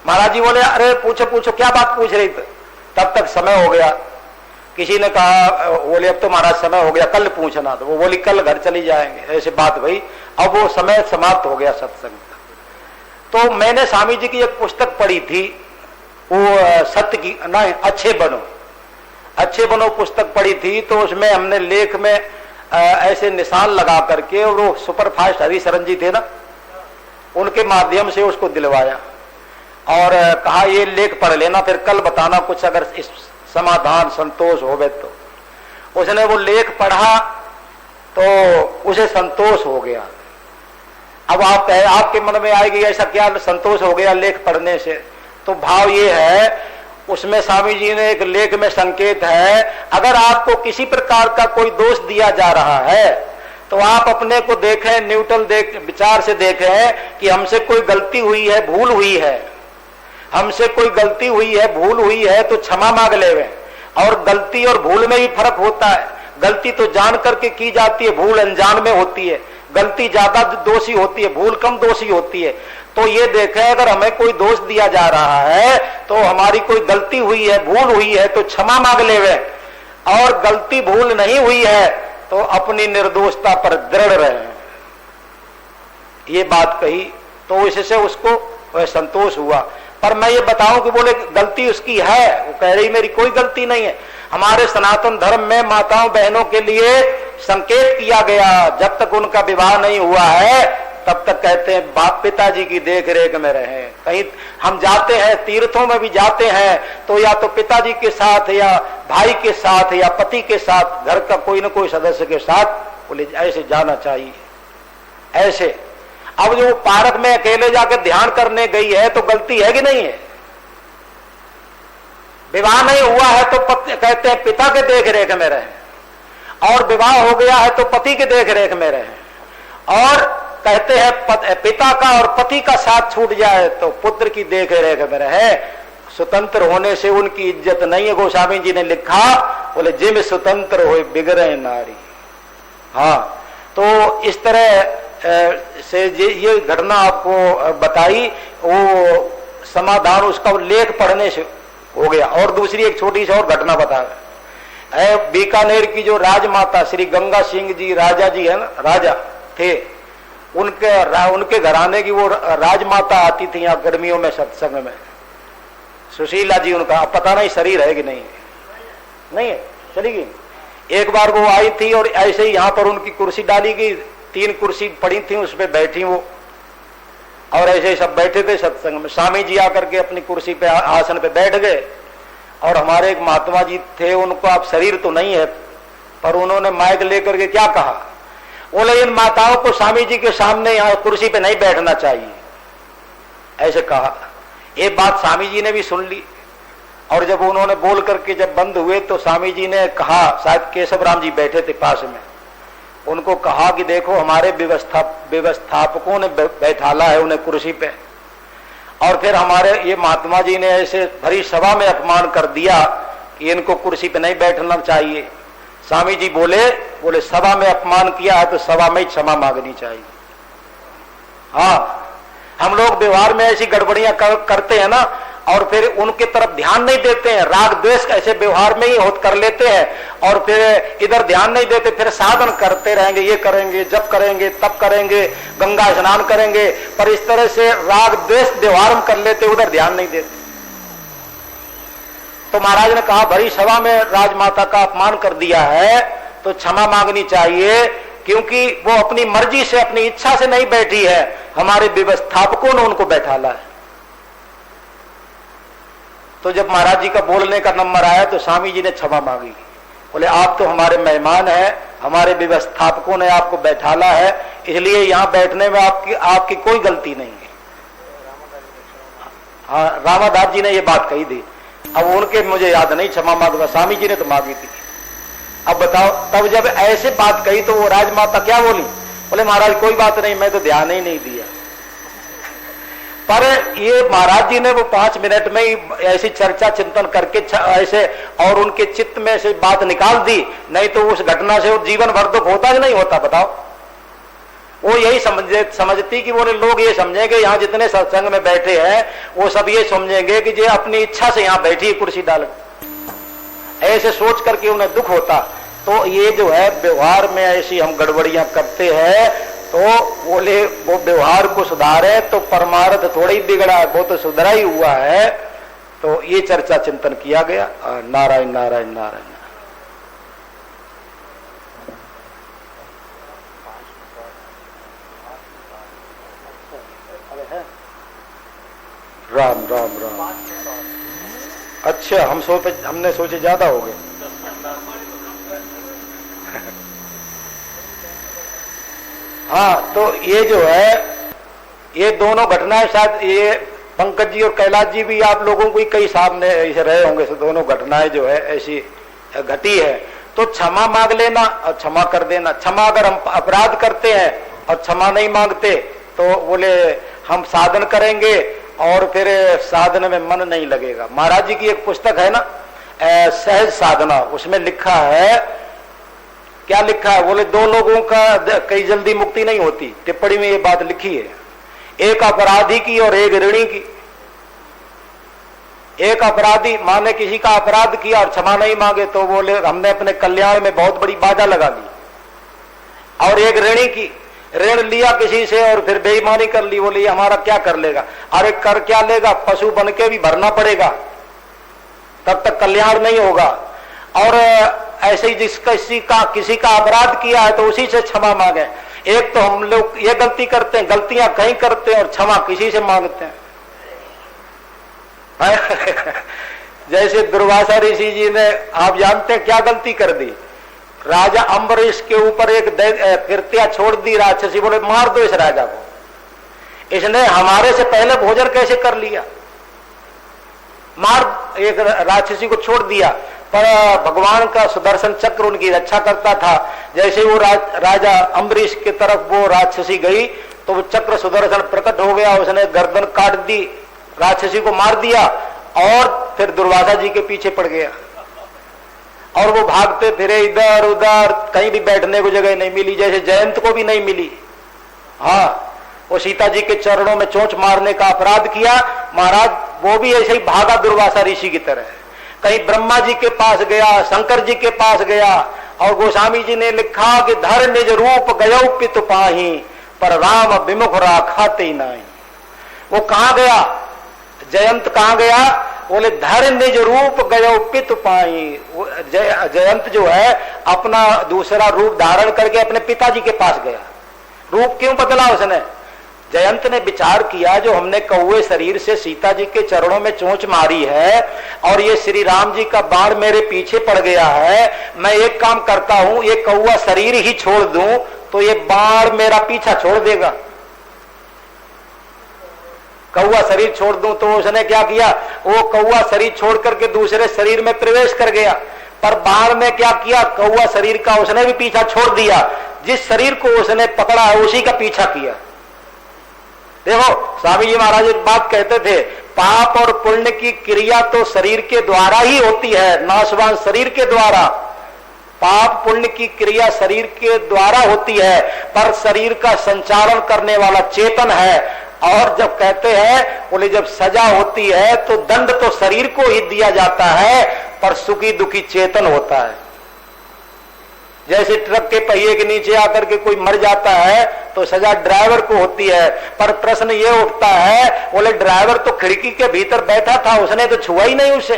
महाराज जी बोले अरे पूछो पूछो, क्या बात पूछ रही थी? तब तक समय हो गया। किसी ने कहा, बोले अब तो महाराज समय हो गया, कल पूछना। तो वो बोली कल घर चली जाएंगे, ऐसे बात भई। अब वो समय समाप्त हो गया सत्संग का। तो मैंने स्वामी जी की एक पुस्तक पढ़ी थी, वो सत्य की नहीं अच्छे बनो पुस्तक पढ़ी थी। तो उसमें हमने लेख में ऐसे निशान लगा करके, और वो सुपरफास्ट हरिशरण जी थे ना, उनके माध्यम से उसको दिलवाया और कहा ये लेख पढ़ लेना, फिर कल बताना कुछ अगर इस समाधान संतोष हो गए तो। उसने वो लेख पढ़ा तो उसे संतोष हो गया। अब आपके मन में आएगी ऐसा क्या संतोष हो गया लेख पढ़ने से? तो भाव ये है, उसमें स्वामी जी ने एक लेख में संकेत है, अगर आपको किसी प्रकार का कोई दोष दिया जा रहा है तो आप अपने को देखें, न्यूट्रल विचार से देखें कि हमसे कोई गलती हुई है, भूल हुई है, हमसे कोई गलती हुई है, भूल हुई है तो क्षमा मांग लेवे। और गलती और भूल में ही फर्क होता है। गलती तो जान करके की जाती है, भूल अनजान में होती है। गलती ज्यादा दोषी होती है, भूल कम दोषी होती है। तो ये देखें, अगर हमें कोई दोष दिया जा रहा है तो हमारी कोई गलती हुई है, भूल हुई है तो क्षमा मांग लेवे, और गलती भूल नहीं हुई है तो अपनी निर्दोषता पर दृढ़ रहे। ये बात कही तो इससे उसको संतोष हुआ। पर मैं ये बताऊं कि बोले गलती उसकी है, वो कह रही मेरी कोई गलती नहीं है। हमारे सनातन धर्म में माताओं बहनों के लिए संकेत किया गया, जब तक उनका विवाह नहीं हुआ है तब तक कहते हैं बाप पिताजी की देख रेख में रहे। कहीं हम जाते हैं, तीर्थों में भी जाते हैं तो या तो पिताजी के साथ या भाई के साथ या पति के साथ, घर का कोई न कोई सदस्य के साथ बोले ऐसे जाना चाहिए। ऐसे अब जो पार्क में अकेले जाकर ध्यान करने गई है तो गलती है कि नहीं है? विवाह नहीं हुआ है तो कहते हैं पिता के देख रेख में रहे, और विवाह हो गया है तो पति के देख रेख में रहे, और कहते हैं पिता का और पति का साथ छूट जाए तो पुत्र की देख रेख में रहे। स्वतंत्र होने से उनकी इज्जत नहीं है। गोस्वामी जी ने लिखा, बोले जिम स्वतंत्र हो बिगड़े नारी। हाँ, तो इस तरह से ये घटना आपको बताई वो समाधान उसका लेख पढ़ने से हो गया। और दूसरी एक छोटी सी और घटना बता रहे, बीकानेर की जो राजमाता श्री गंगा सिंह जी राजा जी है ना, राजा थे, उनके घराने की वो राजमाता आती थी यहाँ गर्मियों में सत्संग में, सुशीला जी उनका, अब पता नहीं शरीर है कि नहीं है, चली गई। एक बार वो आई थी और ऐसे ही यहाँ पर उनकी कुर्सी डाली गई, 3 कुर्सी पड़ी थी, उस पर बैठी वो, और ऐसे ही सब बैठे थे सत्संग में। स्वामी जी आकर के अपनी कुर्सी पे आसन पे बैठ गए और हमारे एक महात्मा जी थे, उनको अब शरीर तो नहीं है, पर उन्होंने माइक लेकर के क्या कहा, बोले इन माताओं को स्वामी जी के सामने यहाँ कुर्सी पे नहीं बैठना चाहिए, ऐसे कहा। ये बात स्वामी जी ने भी सुन ली, और जब उन्होंने बोल करके जब बंद हुए तो स्वामी जी ने कहा, शायद केशव राम जी बैठे थे पास में, उनको कहा कि देखो हमारे व्यवस्थापकों ने बैठाला है उन्हें कुर्सी पे, और फिर हमारे ये महात्मा जी ने ऐसे भरी सभा में अपमान कर दिया कि इनको कुर्सी पे नहीं बैठना चाहिए। स्वामी जी बोले सभा में अपमान किया है तो सभा में ही क्षमा मांगनी चाहिए। हाँ, हम लोग व्यवहार में ऐसी गड़बड़ियां करते हैं ना, और फिर उनके तरफ ध्यान नहीं देते हैं, राग द्वेष ऐसे व्यवहार में ही कर लेते हैं, और फिर इधर ध्यान नहीं देते, फिर साधन करते रहेंगे, ये करेंगे, जब करेंगे, तब करेंगे, गंगा स्नान करेंगे, पर इस तरह से राग द्वेष व्यवहार में कर लेते, उधर ध्यान नहीं देते। तो महाराज ने कहा भरी सभा में राजमाता का अपमान कर दिया है तो क्षमा मांगनी चाहिए, क्योंकि वो अपनी मर्जी से, अपनी इच्छा से नहीं बैठी है, हमारे व्यवस्थापकों ने उनको बैठाला है। तो जब महाराज जी का बोलने का नंबर आया तो स्वामी जी ने क्षमा मांगी, बोले आप तो हमारे मेहमान हैं, हमारे व्यवस्थापकों ने आपको बैठाला है, इसलिए यहाँ बैठने में आपकी कोई गलती नहीं है। हाँ, रामादास जी ने ये बात कही थी, अब उनके मुझे याद नहीं, क्षमा मांगा, स्वामी जी ने तो मांगी थी। अब बताओ, तब जब ऐसे बात कही तो वो राजमाता क्या बोली, बोले महाराज कोई बात नहीं, मैं तो ध्यान ही नहीं दिया। पर ये महाराज जी ने वो 5 मिनट में ही ऐसी चर्चा चिंतन करके ऐसे और उनके चित्त में से बात निकाल दी, नहीं तो उस घटना से वो जीवन भर दुख होता कि नहीं होता बताओ। वो यही समझती कि वो लोग ये समझेंगे यहाँ जितने सत्संग में बैठे हैं वो सब ये समझेंगे कि ये अपनी इच्छा से यहाँ बैठी है कुर्सी डाल, ऐसे सोच करके उन्हें दुख होता। तो ये जो है व्यवहार में ऐसी हम गड़बड़ियां करते हैं, तो बोले वो व्यवहार को सुधारे तो परमार्थ थोड़ा ही बिगड़ा है, वो तो सुधरा ही हुआ है। तो ये चर्चा चिंतन किया गया। नारायण नारायण नारायण। राम राम राम। अच्छा, हमने सोचे ज्यादा हो गए। हाँ, तो ये जो है ये दोनों घटनाएं शायद ये पंकज जी और कैलाश जी भी आप लोगों को ही कई सामने ऐसे रहे होंगे, तो दोनों घटनाएं जो है ऐसी घटी है। तो क्षमा मांग लेना और क्षमा कर देना। क्षमा अगर हम अपराध करते हैं और क्षमा नहीं मांगते तो बोले हम साधन करेंगे और फिर साधन में मन नहीं लगेगा। महाराज जी की एक पुस्तक है ना सहज साधना, उसमें लिखा है, क्या लिखा है, बोले 2 लोगों का कई जल्दी मुक्ति नहीं होती। टिप्पणी में ये बात लिखी है, एक अपराधी की और एक ऋणी की। एक अपराधी माने किसी का अपराध किया और क्षमा नहीं मांगे तो बोले हमने अपने कल्याण में बहुत बड़ी बाधा लगा ली। और एक ऋणी की, ऋण लिया किसी से और फिर बेईमानी कर ली, बोले हमारा क्या कर लेगा। अरे कर क्या लेगा, पशु बन के भी भरना पड़ेगा, तब तक कल्याण नहीं होगा। और ऐसे ही किसी का अपराध किया है तो उसी से क्षमा मांगे। एक तो हम लोग ये गलती करते हैं, गलतियां कहीं करते हैं और क्षमा किसी से मांगते हैं। जैसे दुर्वासा ऋषि जी ने, आप जानते हैं क्या गलती कर दी, राजा अम्बरीश के ऊपर एक कृत्या छोड़ दी राक्षसी, बोले मार दो इस राजा को। इसने हमारे से पहले भोजन कैसे कर लिया, मार एक राक्षसी को छोड़ दिया। पर भगवान का सुदर्शन चक्र उनकी रक्षा करता था। जैसे वो राजा अम्बरीश की तरफ वो राक्षसी गई तो वो चक्र सुदर्शन प्रकट हो गया, उसने गर्दन काट दी, राक्षसी को मार दिया और फिर दुर्वासा जी के पीछे पड़ गया। और वो भागते फिरे इधर उधर, कहीं भी बैठने को जगह नहीं मिली, जैसे जयंत को भी नहीं मिली। हाँ, वो सीता जी के चरणों में चोंच मारने का अपराध किया। महाराज वो भी ऐसे ही भागा दुर्वासा ऋषि की तरह, कहीं ब्रह्मा जी के पास गया, शंकर जी के पास गया, और गोस्वामी जी ने लिखा कि धर निज रूप गयो पितु पाही, पर राम विमुख राखाते नहीं। वो कहां गया, जयंत कहां गया, बोले धर निज रूप गयो पितु पाही। जयंत जो है अपना दूसरा रूप धारण करके अपने पिताजी के पास गया। रूप क्यों बदला उसने? जयंत ने विचार किया, जो हमने कौवे शरीर से सीता जी के चरणों में चोंच मारी है और ये श्री राम जी का बाण मेरे पीछे पड़ गया है, मैं एक काम करता हूं, ये कौवा शरीर ही छोड़ दूं तो ये बाण मेरा पीछा छोड़ देगा। कौवा शरीर छोड़ दूं तो उसने क्या किया, वो कौवा शरीर छोड़ करके दूसरे शरीर में प्रवेश कर गया, पर बाण में क्या किया, कौवा शरीर का उसने भी पीछा छोड़ दिया। जिस शरीर को उसने पकड़ा है उसी का पीछा किया। देखो स्वामी जी महाराज एक बात कहते थे, पाप और पुण्य की क्रिया तो शरीर के द्वारा ही होती है, नाशवान शरीर के द्वारा। पाप पुण्य की क्रिया शरीर के द्वारा होती है, पर शरीर का संचालन करने वाला चेतन है। और जब कहते हैं, बोले जब सजा होती है तो दंड तो शरीर को ही दिया जाता है, पर सुखी दुखी चेतन होता है। जैसे ट्रक के पहिए के नीचे आकर के कोई मर जाता है तो सजा ड्राइवर को होती है, पर प्रश्न ये उठता है, बोले ड्राइवर तो खिड़की के भीतर बैठा था, उसने तो छुआ ही नहीं उसे।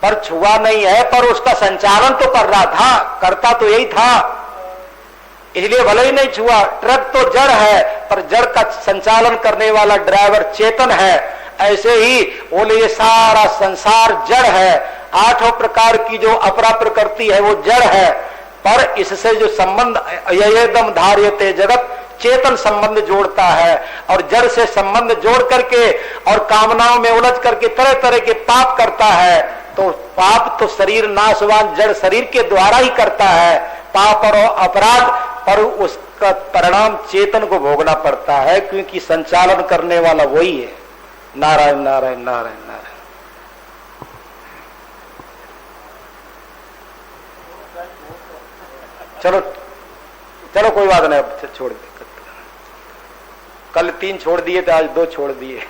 पर छुआ नहीं है, पर उसका संचालन तो कर रहा था, करता तो यही था, इसलिए भले ही नहीं छुआ। ट्रक तो जड़ है, पर जड़ का संचालन करने वाला ड्राइवर चेतन है। ऐसे ही बोले ये सारा संसार जड़ है, आठों प्रकार की जो अपरा प्रकृति है वो जड़ है, पर इससे जो संबंध यदम धार्यते जगत, चेतन संबंध जोड़ता है। और जड़ से संबंध जोड़ करके और कामनाओं में उलझ करके तरह तरह के पाप करता है, तो पाप तो शरीर नाशवान जड़ शरीर के द्वारा ही करता है, पाप और अपराध, पर उसका परिणाम चेतन को भोगना पड़ता है, क्योंकि संचालन करने वाला वही है। नारायण नारायण नारायण नारायण। चलो चलो कोई बात नहीं, अब छोड़ दे। कल 3 छोड़ दिए थे, आज 2 छोड़ दिए।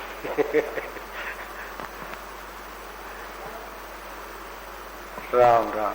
राम राम।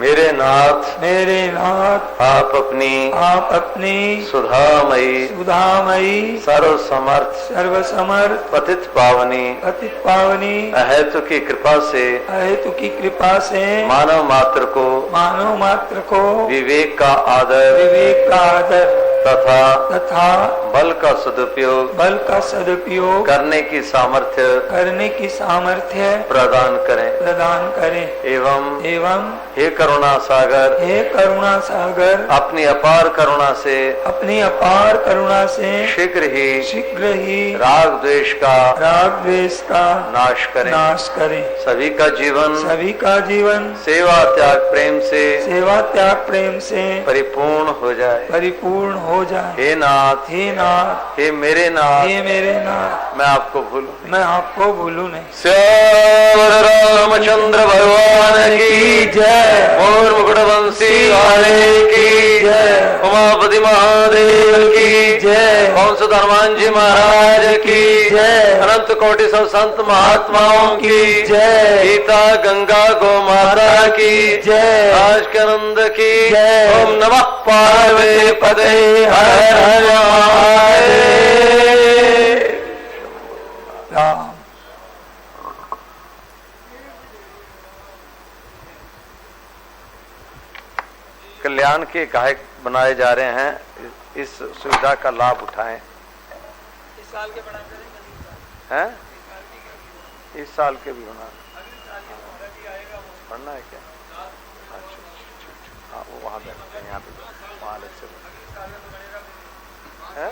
मेरे नाथ आप अपनी सुधामयी सर्वसमर्थ पतित पावनी अहेतु की कृपा से मानव मात्र को विवेक का आदर तथा बल का सदुपयोग करने की सामर्थ्य प्रदान करें एवं हे करुणा सागर अपनी अपार करुणा से शीघ्र ही राग द्वेष का नाश करें। सभी का जीवन सेवा त्याग प्रेम से परिपूर्ण हो जाए। हे नाथ हे मेरे नाथ मैं आपको भूलूं नहीं। श्यावर रामचंद्र भगवान की जय। और मुकुटवंशी वाले की जय। उमापति महादेव की जय। वंश हनुमान जी महाराज की जय। अनंत कोटि सब संत महात्माओं की जय। गीता गंगा गौ माता की जय। आज के आनंद की जय। ओम नमः पार्वती पदे हर हर महादेव। राम कल्याण के गायक बनाए जा रहे हैं। इस सुविधा का लाभ उठाएं। इस साल के बना हैं? इस साल के भी बना पढ़ना है क्या? अच्छा हाँ वो वहाँ बैठते हैं, यहाँ पे वहाँ अलग से है।